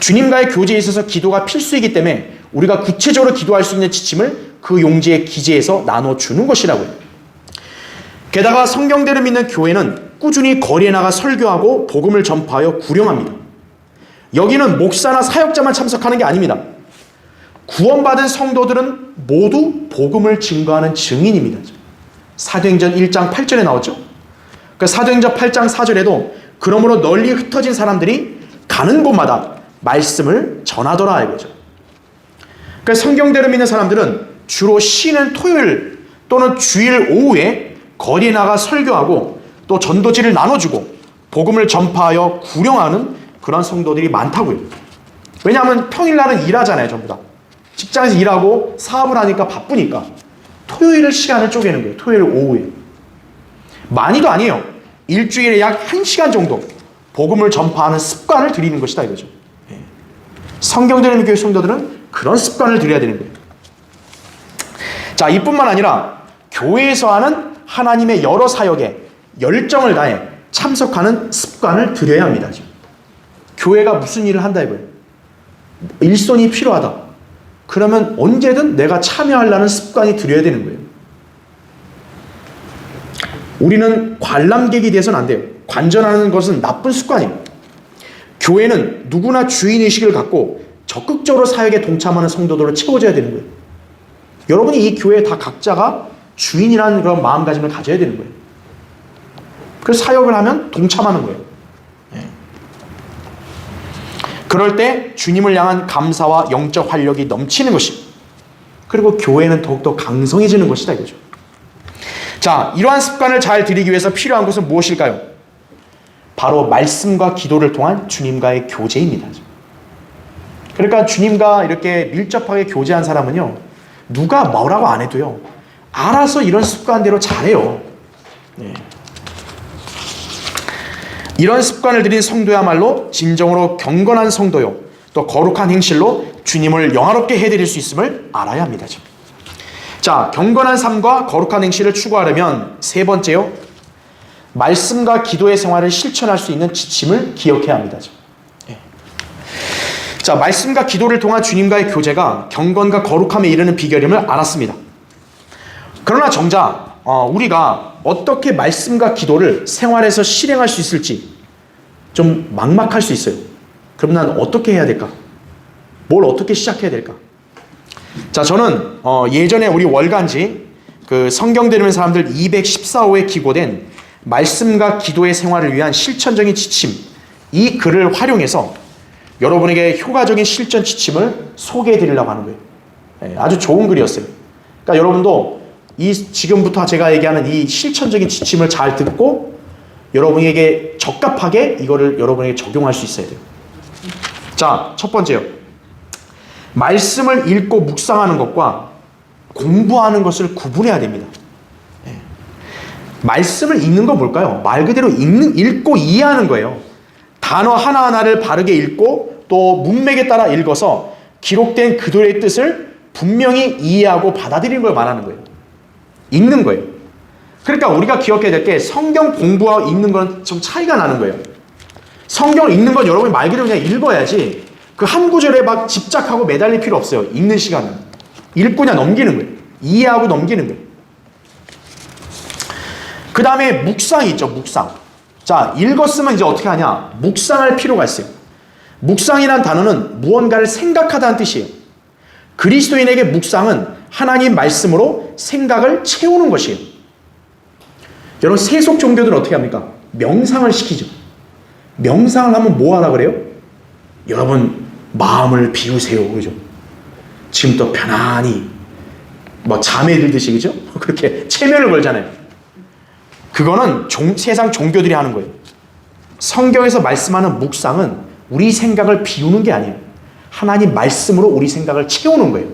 [SPEAKER 1] 주님과의 교제에 있어서 기도가 필수이기 때문에 우리가 구체적으로 기도할 수 있는 지침을 그 용지에 기재해서 나눠주는 것이라고요. 게다가 성경대로 믿는 교회는 꾸준히 거리에 나가 설교하고 복음을 전파하여 구령합니다. 여기는 목사나 사역자만 참석하는 게 아닙니다. 구원받은 성도들은 모두 복음을 증거하는 증인입니다. 사도행전 1장 8절에 나왔죠. 그 사도행전 8장 4절에도 그러므로 널리 흩어진 사람들이 가는 곳마다 말씀을 전하더라 이거죠. 그러니까 성경대로 믿는 사람들은 주로 쉬는 토요일 또는 주일 오후에 거리에 나가 설교하고 또 전도지를 나눠주고 복음을 전파하여 구령하는 그런 성도들이 많다고요. 왜냐하면 평일날은 일하잖아요. 전부 다. 직장에서 일하고 사업을 하니까 바쁘니까 토요일 시간을 쪼개는 거예요. 토요일 오후에. 많이도 아니에요. 일주일에 약 1시간 정도 복음을 전파하는 습관을 들이는 것이다 이거죠. 성경대로 믿는 교회 성도들은 그런 습관을 들여야 되는 거예요. 자, 이뿐만 아니라 교회에서 하는 하나님의 여러 사역에 열정을 다해 참석하는 습관을 들여야 합니다. 지금. 교회가 무슨 일을 한다 이거예요. 일손이 필요하다. 그러면 언제든 내가 참여하려는 습관이 들여야 되는 거예요. 우리는 관람객이 돼서는 안 돼요. 관전하는 것은 나쁜 습관이에요. 교회는 누구나 주인의식을 갖고 적극적으로 사역에 동참하는 성도들을 채워줘야 되는 거예요. 여러분이 이 교회 다 각자가 주인이라는 그런 마음가짐을 가져야 되는 거예요. 그래서 사역을 하면 동참하는 거예요. 그럴 때 주님을 향한 감사와 영적 활력이 넘치는 것이, 그리고 교회는 더욱더 강성해지는 것이다 이거죠. 자, 이러한 습관을 잘 들이기 위해서 필요한 것은 무엇일까요? 바로 말씀과 기도를 통한 주님과의 교제입니다. 그러니까 주님과 이렇게 밀접하게 교제한 사람은요, 누가 뭐라고 안 해도요, 알아서 이런 습관대로 잘해요. 네. 이런 습관을 들인 성도야말로 진정으로 경건한 성도요, 또 거룩한 행실로 주님을 영화롭게 해드릴 수 있음을 알아야 합니다. 자, 경건한 삶과 거룩한 행실을 추구하려면 세 번째요, 말씀과 기도의 생활을 실천할 수 있는 지침을 기억해야 합니다. 자, 말씀과 기도를 통한 주님과의 교제가 경건과 거룩함에 이르는 비결임을 알았습니다. 그러나 정작 우리가 어떻게 말씀과 기도를 생활에서 실행할 수 있을지 좀 막막할 수 있어요. 그럼 난 어떻게 해야 될까? 뭘 어떻게 시작해야 될까? 자, 저는 예전에 우리 월간지 그 성경대로 믿는 사람들 214호에 기고된 말씀과 기도의 생활을 위한 실천적인 지침, 이 글을 활용해서 여러분에게 효과적인 실전 지침을 소개해 드리려고 하는 거예요. 아주 좋은 글이었어요. 그러니까 여러분도 지금부터 제가 얘기하는 이 실천적인 지침을 잘 듣고 여러분에게 적합하게 이거를 여러분에게 적용할 수 있어야 돼요. 자, 첫 번째요. 말씀을 읽고 묵상하는 것과 공부하는 것을 구분해야 됩니다. 말씀을 읽는 건 뭘까요? 말 그대로 읽고 이해하는 거예요. 단어 하나하나를 바르게 읽고 또 문맥에 따라 읽어서 기록된 그들의 뜻을 분명히 이해하고 받아들이는 걸 말하는 거예요. 읽는 거예요. 그러니까 우리가 기억해야 될 게 성경 공부와 읽는 건 좀 차이가 나는 거예요. 성경을 읽는 건 여러분이 말 그대로 그냥 읽어야지 그 한 구절에 막 집착하고 매달릴 필요 없어요. 읽는 시간은. 읽고 그냥 넘기는 거예요. 이해하고 넘기는 거예요. 그 다음에 묵상이 있죠. 묵상. 자, 읽었으면 이제 어떻게 하냐. 묵상할 필요가 있어요. 묵상이란 단어는 무언가를 생각하다는 뜻이에요. 그리스도인에게 묵상은 하나님 말씀으로 생각을 채우는 것이에요. 여러분 세속 종교들은 어떻게 합니까? 명상을 시키죠. 명상을 하면 뭐 하라 그래요? 여러분 마음을 비우세요. 그죠? 지금부터 편안히 뭐 잠에 들듯이 그죠? 그렇게 체면을 걸잖아요. 그거는 세상 종교들이 하는 거예요. 성경에서 말씀하는 묵상은 우리 생각을 비우는 게 아니에요. 하나님 말씀으로 우리 생각을 채우는 거예요.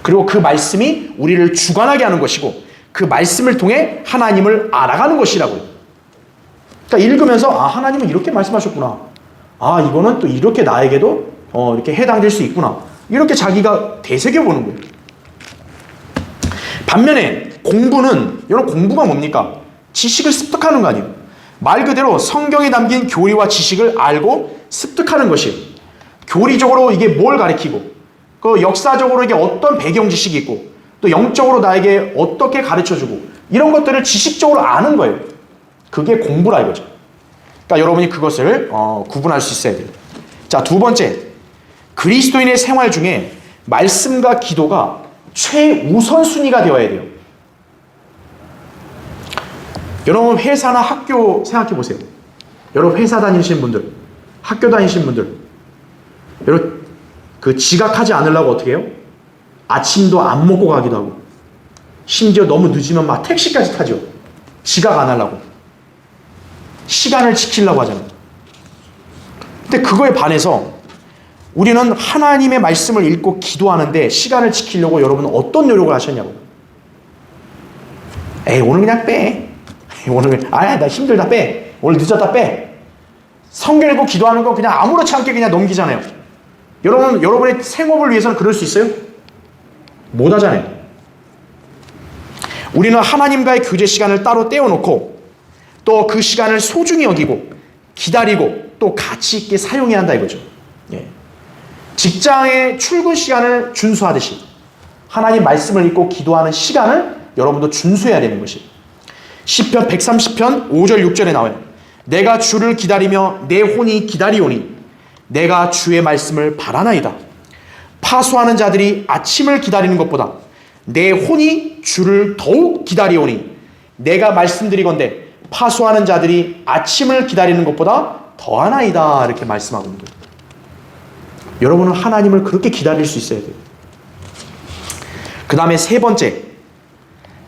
[SPEAKER 1] 그리고 그 말씀이 우리를 주관하게 하는 것이고 그 말씀을 통해 하나님을 알아가는 것이라고요. 그러니까 읽으면서 하나님은 이렇게 말씀하셨구나. 이거는 또 이렇게 나에게도 이렇게 해당될 수 있구나. 이렇게 자기가 되새겨보는 거예요. 반면에 공부는 여러분 공부가 뭡니까? 지식을 습득하는 거 아니에요. 말 그대로 성경에 담긴 교리와 지식을 알고 습득하는 것이에요. 교리적으로 이게 뭘 가리키고 그 역사적으로 이게 어떤 배경 지식이 있고 또 영적으로 나에게 어떻게 가르쳐주고 이런 것들을 지식적으로 아는 거예요. 그게 공부라 이거죠. 그러니까 여러분이 그것을 구분할 수 있어야 돼요. 자, 두 번째, 그리스도인의 생활 중에 말씀과 기도가 최우선순위가 되어야 돼요. 여러분 회사나 학교 생각해 보세요. 여러분 회사 다니시는 분들, 학교 다니시는 분들, 여러분 그 지각하지 않으려고 어떻게 해요? 아침도 안 먹고 가기도 하고, 심지어 너무 늦으면 막 택시까지 타죠. 지각 안 하려고. 시간을 지키려고 하잖아요. 근데 그거에 반해서 우리는 하나님의 말씀을 읽고 기도하는데 시간을 지키려고 여러분은 어떤 노력을 하셨냐고. 오늘 그냥 빼. 오늘 나 힘들다 빼. 오늘 늦었다 빼. 성경 읽고 기도하는 거 그냥 아무렇지 않게 그냥 넘기잖아요. 여러분의 생업을 위해서는 그럴 수 있어요? 못 하잖아요. 우리는 하나님과의 교제 시간을 따로 떼어놓고 또 그 시간을 소중히 여기고 기다리고 또 가치 있게 사용해야 한다 이거죠. 직장의 출근 시간을 준수하듯이 하나님 말씀을 읽고 기도하는 시간을 여러분도 준수해야 되는 것이. 시편 130편 5절 6절에 나와요. 내가 주를 기다리며 내 혼이 기다리오니 내가 주의 말씀을 바라나이다. 파수하는 자들이 아침을 기다리는 것보다 내 혼이 주를 더욱 기다리오니 내가 말씀드리건대 파수하는 자들이 아침을 기다리는 것보다 더하나이다. 이렇게 말씀하고 있는 거예요. 여러분은 하나님을 그렇게 기다릴 수 있어야 돼요. 그 다음에 세 번째,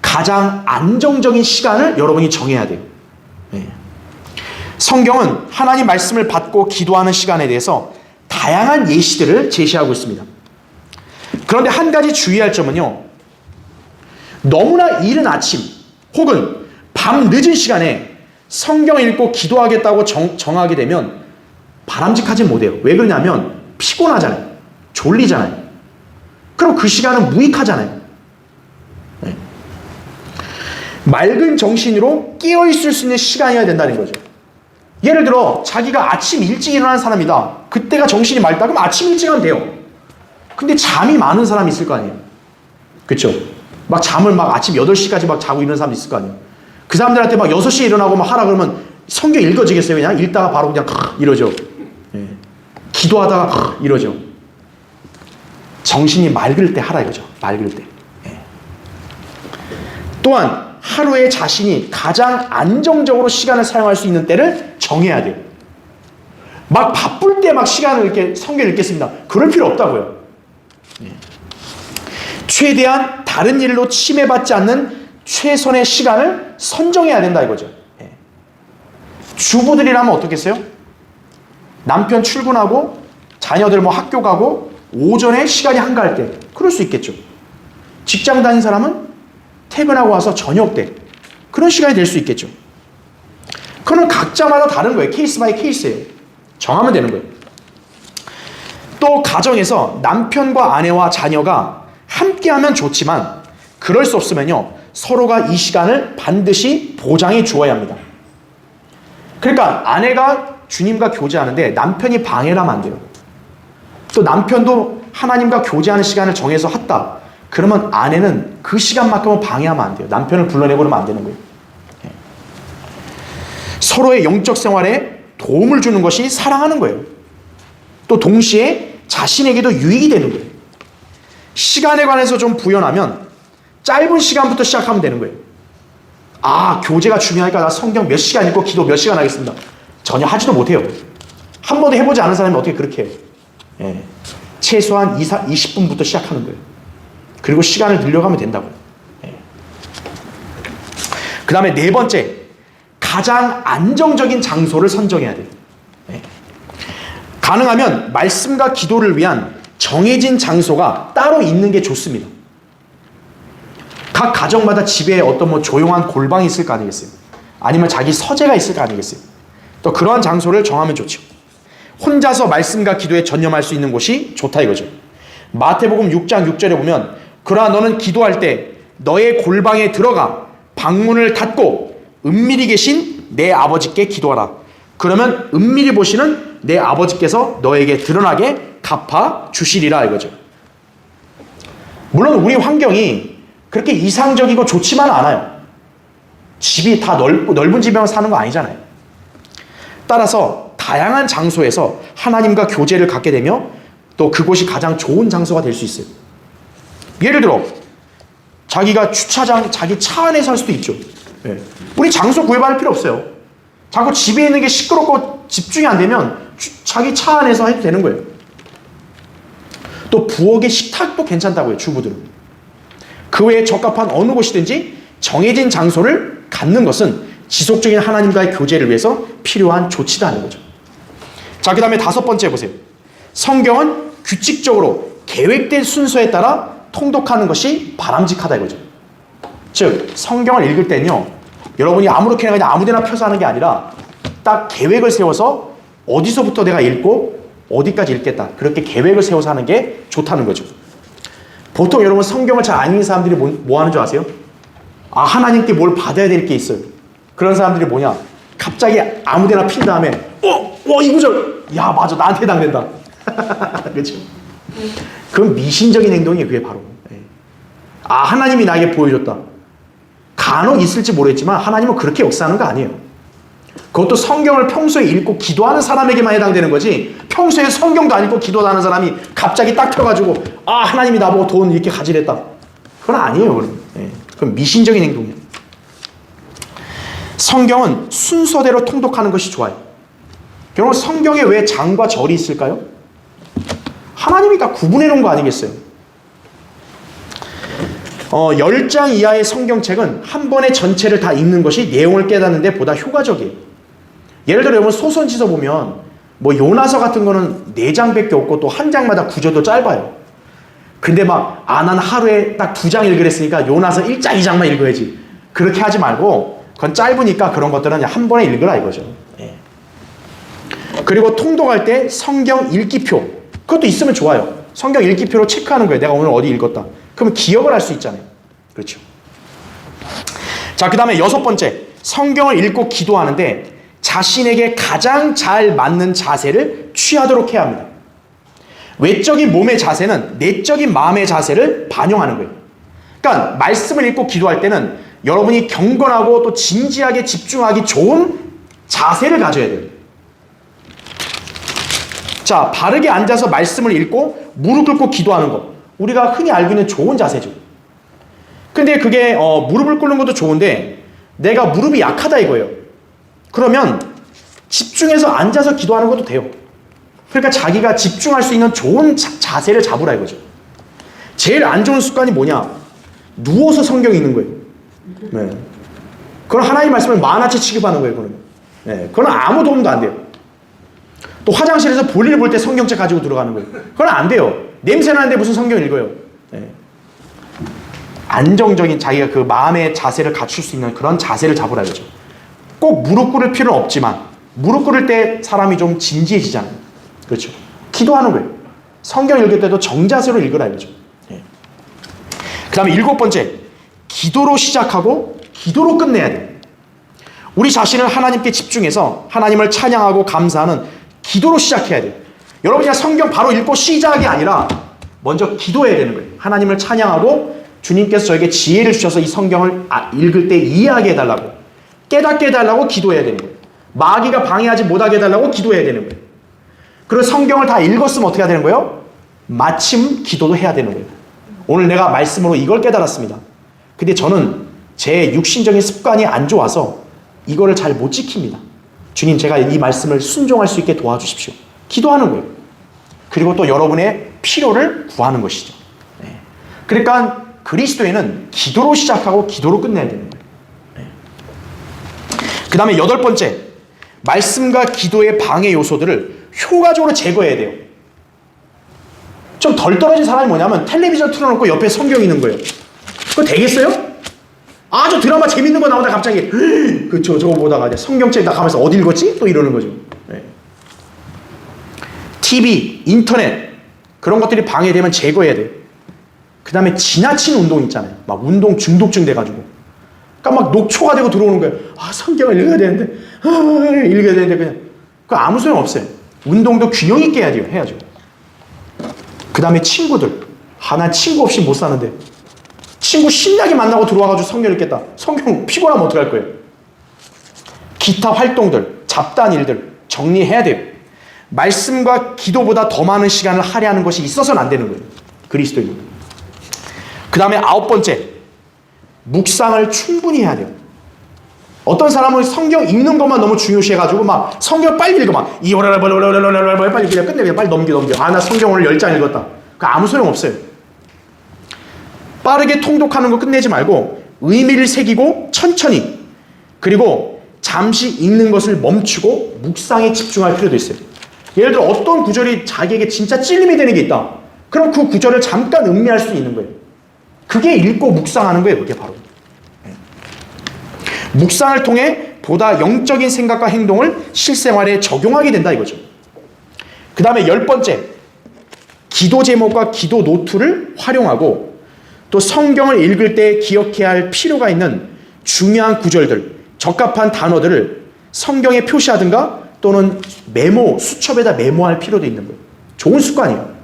[SPEAKER 1] 가장 안정적인 시간을 여러분이 정해야 돼요. 성경은 하나님 말씀을 받고 기도하는 시간에 대해서 다양한 예시들을 제시하고 있습니다. 그런데 한 가지 주의할 점은요, 너무나 이른 아침 혹은 밤 늦은 시간에 성경을 읽고 기도하겠다고 정하게 되면 바람직하지 못해요. 왜 그러냐면 피곤하잖아요. 졸리잖아요. 그럼 그 시간은 무익하잖아요. 맑은 정신으로 깨어있을 수 있는 시간이어야 된다는 거죠. 예를 들어 자기가 아침 일찍 일어나는 사람이다. 그때가 정신이 맑다. 그럼 아침 일찍 하면 돼요. 근데 잠이 많은 사람이 있을 거 아니에요. 그렇죠? 막 잠을 막 아침 8시까지 막 자고 있는 사람도 있을 거 아니에요. 그 사람들한테 막 6시에 일어나고 막 하라 그러면 성경 읽어지겠어요? 그냥 읽다가 바로 그냥 이러죠. 기도하다가 이러죠. 정신이 맑을 때 하라 이거죠. 맑을 때. 또한 하루에 자신이 가장 안정적으로 시간을 사용할 수 있는 때를 정해야 돼요. 막 바쁠 때 막 시간을 이렇게 성경을 읽겠습니다. 그럴 필요 없다고요. 최대한 다른 일로 침해받지 않는 최선의 시간을 선정해야 된다 이거죠. 주부들이라면 어떻겠어요? 남편 출근하고 자녀들 뭐 학교 가고 오전에 시간이 한가할 때 그럴 수 있겠죠. 직장 다닌 사람은 퇴근하고 와서 저녁 때 그런 시간이 될 수 있겠죠. 그건 각자마다 다른 거예요. 케이스 바이 케이스예요. 정하면 되는 거예요. 또 가정에서 남편과 아내와 자녀가 함께하면 좋지만 그럴 수 없으면요. 서로가 이 시간을 반드시 보장해 주어야 합니다. 그러니까 아내가 주님과 교제하는데 남편이 방해를 하면 안 돼요. 또 남편도 하나님과 교제하는 시간을 정해서 했다. 그러면 아내는 그 시간만큼은 방해하면 안 돼요. 남편을 불러내고 그러면 안 되는 거예요. 서로의 영적 생활에 도움을 주는 것이 사랑하는 거예요. 또 동시에 자신에게도 유익이 되는 거예요. 시간에 관해서 좀 부연하면 짧은 시간부터 시작하면 되는 거예요. 아, 교제가 중요하니까 나 성경 몇 시간 읽고 기도 몇 시간 하겠습니다. 전혀 하지도 못해요. 한 번도 해보지 않은 사람이 어떻게 그렇게 해요? 최소한 20분부터 시작하는 거예요. 그리고 시간을 늘려가면 된다고요. 그 다음에 네 번째, 가장 안정적인 장소를 선정해야 돼요. 가능하면 말씀과 기도를 위한 정해진 장소가 따로 있는 게 좋습니다. 각 가정마다 집에 어떤 뭐 조용한 골방이 있을 거 아니겠어요? 아니면 자기 서재가 있을 거 아니겠어요? 또 그러한 장소를 정하면 좋죠. 혼자서 말씀과 기도에 전념할 수 있는 곳이 좋다 이거죠. 마태복음 6장 6절에 보면 그러나 너는 기도할 때 너의 골방에 들어가 방문을 닫고 은밀히 계신 내 아버지께 기도하라. 그러면 은밀히 보시는 내 아버지께서 너에게 드러나게 갚아 주시리라 이거죠. 물론 우리 환경이 그렇게 이상적이고 좋지만 않아요. 집이 다 넓은 집에만 사는 거 아니잖아요. 따라서 다양한 장소에서 하나님과 교제를 갖게 되며 또 그곳이 가장 좋은 장소가 될 수 있어요. 예를 들어 자기가 주차장 자기 차 안에 살 수도 있죠. 우리 장소 구애받을 필요 없어요. 자꾸 집에 있는 게 시끄럽고 집중이 안 되면 자기 차 안에서 해도 되는 거예요. 또 부엌의 식탁도 괜찮다고요. 주부들은. 그 외에 적합한 어느 곳이든지 정해진 장소를 갖는 것은 지속적인 하나님과의 교제를 위해서 필요한 조치다 하는 거죠. 자, 그 다음에 다섯 번째 보세요. 성경은 규칙적으로 계획된 순서에 따라 통독하는 것이 바람직하다 이거죠. 즉 성경을 읽을 때는요, 여러분이 아무렇게나 그냥 아무데나 펴서 하는 게 아니라 딱 계획을 세워서 어디서부터 내가 읽고 어디까지 읽겠다, 그렇게 계획을 세워서 하는 게 좋다는 거죠. 보통 여러분 성경을 잘 안 읽는 사람들이 뭐 하는 줄 아세요? 아, 하나님께 뭘 받아야 될 게 있어요. 그런 사람들이 뭐냐, 갑자기 아무데나 핀 다음에 이 구절, 야 맞아, 나한테 해당된다. 그렇죠? 그건 미신적인 행동이에요. 그게 바로. 아, 하나님이 나에게 보여줬다. 간혹 있을지 모르겠지만 하나님은 그렇게 역사하는 거 아니에요. 그것도 성경을 평소에 읽고 기도하는 사람에게만 해당되는 거지, 평소에 성경도 안 읽고 기도도 하는 사람이 갑자기 딱 펴가지고 아, 하나님이 나보고 돈 이렇게 가지랬다, 그건 아니에요. 그건 미신적인 행동이에요. 성경은 순서대로 통독하는 것이 좋아요. 여러분, 성경에 왜 장과 절이 있을까요? 하나님이 다 구분해 놓은 거 아니겠어요? 10장 이하의 성경책은 한 번에 전체를 다 읽는 것이 내용을 깨닫는 데 보다 효과적이에요. 예를 들어 여러분 소선지서 보면 뭐 요나서 같은 거는 4장밖에 없고 또 한 장마다 구절도 짧아요. 근데 막 난 하루에 딱 2장 읽으랬으니까 요나서 1장 2장만 읽어야지, 그렇게 하지 말고 그건 짧으니까 그런 것들은 한 번에 읽으라 이거죠. 그리고 통독할 때 성경 읽기표, 그것도 있으면 좋아요. 성경 읽기표로 체크하는 거예요. 내가 오늘 어디 읽었다. 그러면 기억을 할 수 있잖아요. 그렇죠. 자, 그 다음에 6번째, 성경을 읽고 기도하는데 자신에게 가장 잘 맞는 자세를 취하도록 해야 합니다. 외적인 몸의 자세는 내적인 마음의 자세를 반영하는 거예요. 그러니까 말씀을 읽고 기도할 때는 여러분이 경건하고 또 진지하게 집중하기 좋은 자세를 가져야 돼요. 자, 바르게 앉아서 말씀을 읽고 무릎 꿇고 기도하는 것, 우리가 흔히 알고 있는 좋은 자세죠. 근데 그게 무릎을 꿇는 것도 좋은데 내가 무릎이 약하다 이거예요. 그러면 집중해서 앉아서 기도하는 것도 돼요. 그러니까 자기가 집중할 수 있는 좋은 자세를 잡으라 이거죠. 제일 안 좋은 습관이 뭐냐? 누워서 성경 읽는 거예요. 네. 그건 하나님 말씀을 만화책 취급하는 거예요. 그건. 네. 그건 아무 도움도 안 돼요. 또 화장실에서 볼일 볼 때 성경책 가지고 들어가는 거예요. 그건 안 돼요. 냄새 나는데 무슨 성경 읽어요. 네. 안정적인 자기가 그 마음의 자세를 갖출 수 있는 그런 자세를 잡으라 이거죠. 꼭 무릎 꿇을 필요는 없지만 무릎 꿇을 때 사람이 좀 진지해지잖아요. 그렇죠. 기도하는 거예요. 성경 읽을 때도 정자세로 읽으라 이거죠. 네. 그 다음에 7번째, 기도로 시작하고 기도로 끝내야 돼요. 우리 자신을 하나님께 집중해서 하나님을 찬양하고 감사하는 기도로 시작해야 돼요. 여러분 그냥 성경 바로 읽고 시작이 아니라 먼저 기도해야 되는 거예요. 하나님을 찬양하고 주님께서 저에게 지혜를 주셔서 이 성경을 읽을 때 이해하게 해달라고, 깨닫게 해달라고 기도해야 되는 거예요. 마귀가 방해하지 못하게 해달라고 기도해야 되는 거예요. 그리고 성경을 다 읽었으면 어떻게 해야 되는 거예요? 마침 기도도 해야 되는 거예요. 오늘 내가 말씀으로 이걸 깨달았습니다. 근데 저는 제 육신적인 습관이 안 좋아서 이거를 잘 못 지킵니다. 주님, 제가 이 말씀을 순종할 수 있게 도와주십시오. 기도하는 거예요. 그리고 또 여러분의 필요를 구하는 것이죠. 네. 그러니까 그리스도인은 기도로 시작하고 기도로 끝내야 되는 거예요. 네. 그 다음에 8번째, 말씀과 기도의 방해 요소들을 효과적으로 제거해야 돼요. 좀 덜 떨어진 사람이 뭐냐면 텔레비전 틀어놓고 옆에 성경 있는 거예요. 그거 되겠어요? 아주 드라마 재밌는 거 나오다 갑자기 저거 보다가 이제 성경책 딱 가면서 어디 읽었지? 또 이러는 거죠. 네. TV, 인터넷 그런 것들이 방해되면 제거해야 돼요. 그 다음에 지나친 운동 있잖아요. 막 운동 중독증 돼가지고 그러니까 막 녹초가 되고 들어오는 거예요. 아, 성경을 읽어야 되는데 읽어야 되는데 그냥 그 아무 소용 없어요. 운동도 균형 있게 해야죠. 그 다음에 친구들. 난 친구 없이 못 사는데 친구 신나게 만나고 들어와가지고 성경 읽겠다. 성경 피곤하면 어떡할 거예요? 기타 활동들, 잡다한 일들 정리해야 돼요. 말씀과 기도보다 더 많은 시간을 할애하는 것이 있어서는 안 되는 거예요. 그리스도인은. 그 다음에 9번째, 묵상을 충분히 해야 돼요. 어떤 사람은 성경 읽는 것만 너무 중요시해가지고 막 성경 빨리 읽어 막 빨리 그냥 끝내 그냥 빨리 넘겨. 나 성경 오늘 10장 읽었다. 그 아무 소용 없어요. 빠르게 통독하는 거 끝내지 말고 의미를 새기고 천천히, 그리고 잠시 읽는 것을 멈추고 묵상에 집중할 필요도 있어요. 예를 들어 어떤 구절이 자기에게 진짜 찔림이 되는 게 있다. 그럼 그 구절을 잠깐 음미할 수 있는 거예요. 그게 읽고 묵상하는 거예요. 그게 바로. 묵상을 통해 보다 영적인 생각과 행동을 실생활에 적용하게 된다 이거죠. 그 다음에 10번째, 기도 제목과 기도 노트를 활용하고 또 성경을 읽을 때 기억해야 할 필요가 있는 중요한 구절들, 적합한 단어들을 성경에 표시하든가 또는 수첩에다 메모할 필요도 있는 거예요. 좋은 습관이에요.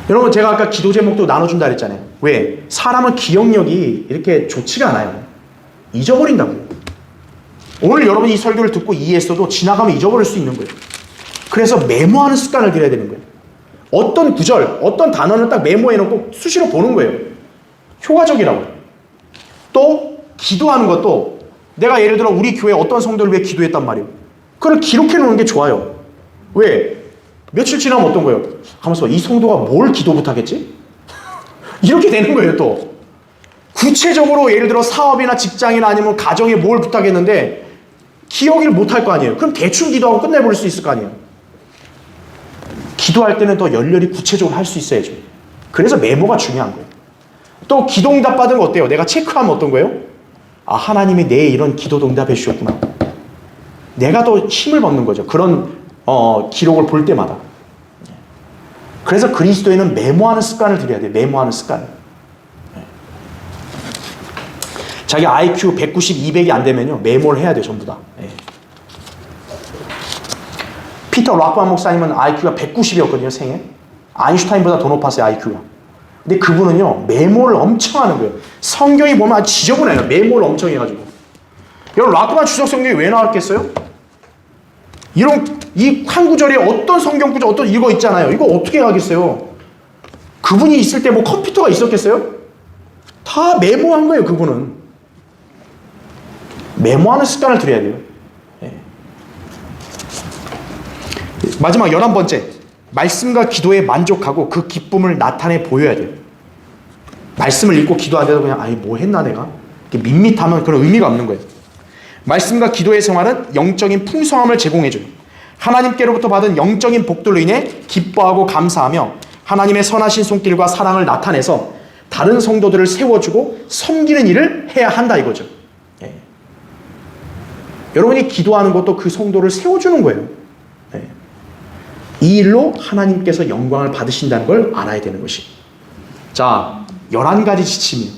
[SPEAKER 1] 여러분, 제가 아까 기도 제목도 나눠준다 그랬잖아요. 왜? 사람은 기억력이 이렇게 좋지가 않아요. 잊어버린다고요. 오늘 여러분이 이 설교를 듣고 이해했어도 지나가면 잊어버릴 수 있는 거예요. 그래서 메모하는 습관을 들여야 되는 거예요. 어떤 구절, 어떤 단어는 딱 메모해놓고 수시로 보는 거예요. 효과적이라고요. 또 기도하는 것도 내가 예를 들어 우리 교회 어떤 성도를 위해 기도했단 말이에요. 그걸 기록해놓는 게 좋아요. 왜? 며칠 지나면 어떤 거예요? 가만있어 봐. 이 성도가 뭘 기도 부탁했지? 이렇게 되는 거예요. 또 구체적으로 예를 들어 사업이나 직장이나 아니면 가정에 뭘 부탁했는데 기억을 못할 거 아니에요. 그럼 대충 기도하고 끝내버릴 수 있을 거 아니에요. 기도할 때는 더 열렬히 구체적으로 할 수 있어야죠. 그래서 메모가 중요한 거예요. 또 기도응답 받은 거 어때요? 내가 체크하면 어떤 거예요? 아, 하나님이 내 이런 기도도 응답해 주셨구나. 내가 더 힘을 받는 거죠. 그런 기록을 볼 때마다. 그래서 그리스도인은 메모하는 습관을 들여야 돼요. 메모하는 습관. 자기 IQ 190, 200이 안 되면요 메모를 해야 돼요. 전부 다. 피터 락반 목사님은 IQ가 190이었거든요. 생애. 아인슈타인보다 더 높았어요. IQ가. 근데 그분은요 메모를 엄청 하는 거예요. 성경이 보면 아주 지저분해요. 메모를 엄청 해가지고. 여러분, 락반 주석 성경이 왜 나왔겠어요? 이 한 구절에 어떤 성경 구절 어떤 이거 있잖아요. 이거 어떻게 하겠어요? 그분이 있을 때 뭐 컴퓨터가 있었겠어요? 다 메모한 거예요. 그분은 메모하는 습관을 들여야 돼요. 마지막 11번째, 말씀과 기도에 만족하고 그 기쁨을 나타내 보여야 돼요. 말씀을 읽고 기도하다가 그냥 아니 뭐 했나 내가? 이렇게 밋밋하면 그런 의미가 없는 거예요. 말씀과 기도의 생활은 영적인 풍성함을 제공해줘요. 하나님께로부터 받은 영적인 복들로 인해 기뻐하고 감사하며 하나님의 선하신 손길과 사랑을 나타내서 다른 성도들을 세워주고 섬기는 일을 해야 한다 이거죠. 예. 여러분이 기도하는 것도 그 성도를 세워주는 거예요. 예. 이 일로 하나님께서 영광을 받으신다는 걸 알아야 되는 것이. 자, 11가지 지침이에요.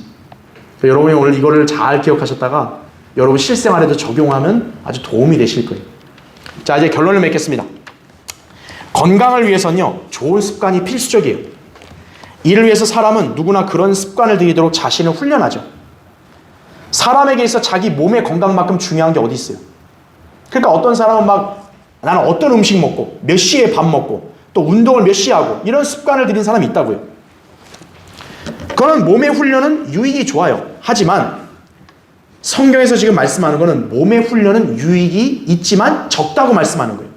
[SPEAKER 1] 여러분이 오늘 이거를 잘 기억하셨다가 여러분 실생활에도 적용하면 아주 도움이 되실 거예요. 자, 이제 결론을 맺겠습니다. 건강을 위해서는요, 좋은 습관이 필수적이에요. 이를 위해서 사람은 누구나 그런 습관을 들이도록 자신을 훈련하죠. 사람에게 있어 자기 몸의 건강만큼 중요한 게 어디 있어요? 그러니까 어떤 사람은 막 나는 어떤 음식 먹고 몇 시에 밥 먹고 또 운동을 몇 시에 하고 이런 습관을 들인 사람이 있다고요. 그런 몸의 훈련은 유익이 좋아요. 하지만 성경에서 지금 말씀하는 것은 몸의 훈련은 유익이 있지만 적다고 말씀하는 거예요.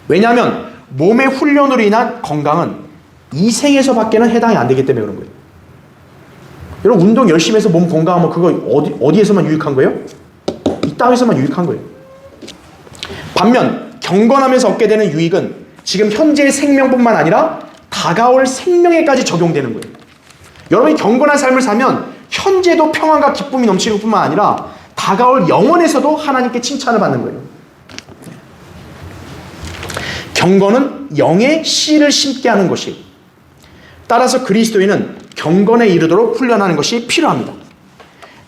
[SPEAKER 1] 왜냐하면 몸의 훈련으로 인한 건강은 이 생에서밖에는 해당이 안 되기 때문에 그런 거예요. 여러분 운동 열심히 해서 몸 건강하면 그거 어디에서만 유익한 거예요? 이 땅에서만 유익한 거예요. 반면 경건하면서 얻게 되는 유익은 지금 현재의 생명뿐만 아니라 다가올 생명에까지 적용되는 거예요. 여러분이 경건한 삶을 살면 현재도 평안과 기쁨이 넘치는 뿐만 아니라 다가올 영혼에서도 하나님께 칭찬을 받는 거예요. 경건은 영의 씨를 심게 하는 것이에요. 따라서 그리스도인은 경건에 이르도록 훈련하는 것이 필요합니다.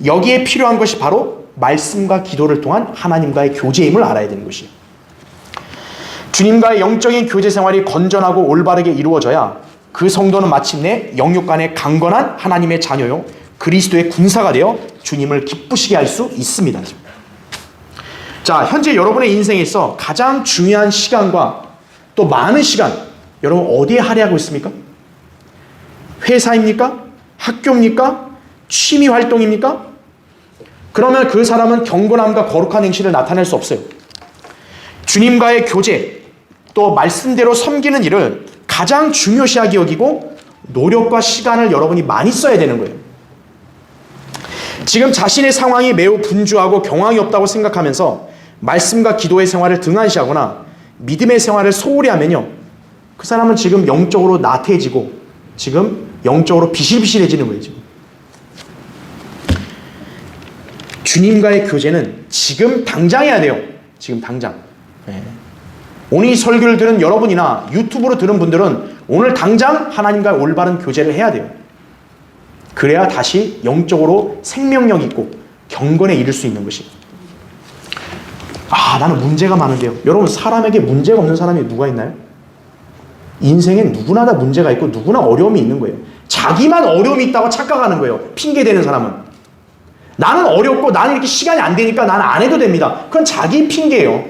[SPEAKER 1] 여기에 필요한 것이 바로 말씀과 기도를 통한 하나님과의 교제임을 알아야 되는 것이에요. 주님과의 영적인 교제 생활이 건전하고 올바르게 이루어져야 그 성도는 마침내 영육 간에 강건한 하나님의 자녀요 그리스도의 군사가 되어 주님을 기쁘시게 할 수 있습니다. 자, 현재 여러분의 인생에 있어 가장 중요한 시간과 또 많은 시간 여러분 어디에 할애하고 있습니까? 회사입니까? 학교입니까? 취미 활동입니까? 그러면 그 사람은 경건함과 거룩한 행실을 나타낼 수 없어요. 주님과의 교제 또 말씀대로 섬기는 일을 가장 중요시하게 여기고 노력과 시간을 여러분이 많이 써야 되는 거예요. 지금 자신의 상황이 매우 분주하고 경황이 없다고 생각하면서 말씀과 기도의 생활을 등한시하거나 믿음의 생활을 소홀히 하면요, 그 사람은 지금 영적으로 나태해지고 지금 영적으로 비실비실해지는 거예요. 지금. 주님과의 교제는 지금 당장 해야 돼요. 지금 당장. 네. 오늘 이 설교를 들은 여러분이나 유튜브로 들은 분들은 오늘 당장 하나님과 올바른 교제를 해야 돼요. 그래야 다시 영적으로 생명력 있고 경건에 이를 수 있는 것이. 나는 문제가 많은데요. 여러분 사람에게 문제가 없는 사람이 누가 있나요? 인생에 누구나 다 문제가 있고 누구나 어려움이 있는 거예요. 자기만 어려움이 있다고 착각하는 거예요. 핑계대는 사람은. 나는 어렵고 나는 이렇게 시간이 안 되니까 나는 안 해도 됩니다. 그건 자기 핑계예요.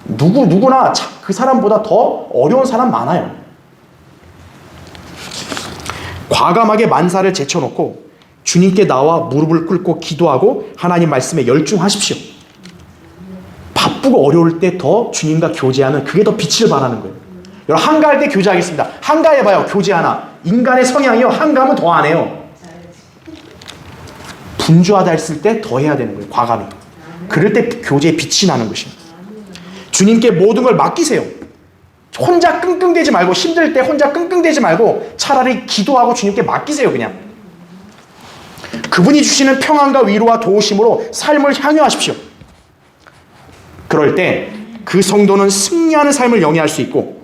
[SPEAKER 1] 누구나 그 사람보다 더 어려운 사람 많아요. 과감하게 만사를 제쳐놓고 주님께 나와 무릎을 꿇고 기도하고 하나님 말씀에 열중하십시오. 바쁘고 어려울 때 더 주님과 교제하면 그게 더 빛을 발하는 거예요. 여러분 한가할 때 교제하겠습니다. 한가해봐요. 교제 하나. 인간의 성향이요. 한가하면 더 안 해요. 분주하다 했을 때 더 해야 되는 거예요. 과감히. 그럴 때 교제의 빛이 나는 것입니다. 주님께 모든 걸 맡기세요. 혼자 끙끙대지 말고 힘들 때 혼자 끙끙대지 말고 차라리 기도하고 주님께 맡기세요. 그냥. 그분이 주시는 평안과 위로와 도우심으로 삶을 향유하십시오. 그럴 때 그 성도는 승리하는 삶을 영위할 수 있고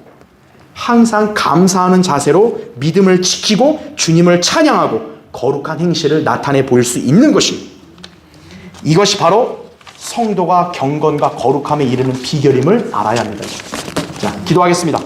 [SPEAKER 1] 항상 감사하는 자세로 믿음을 지키고 주님을 찬양하고 거룩한 행실을 나타내 보일 수 있는 것입니다. 이것이 바로 성도가 경건과 거룩함에 이르는 비결임을 알아야 합니다. 자, 기도하겠습니다.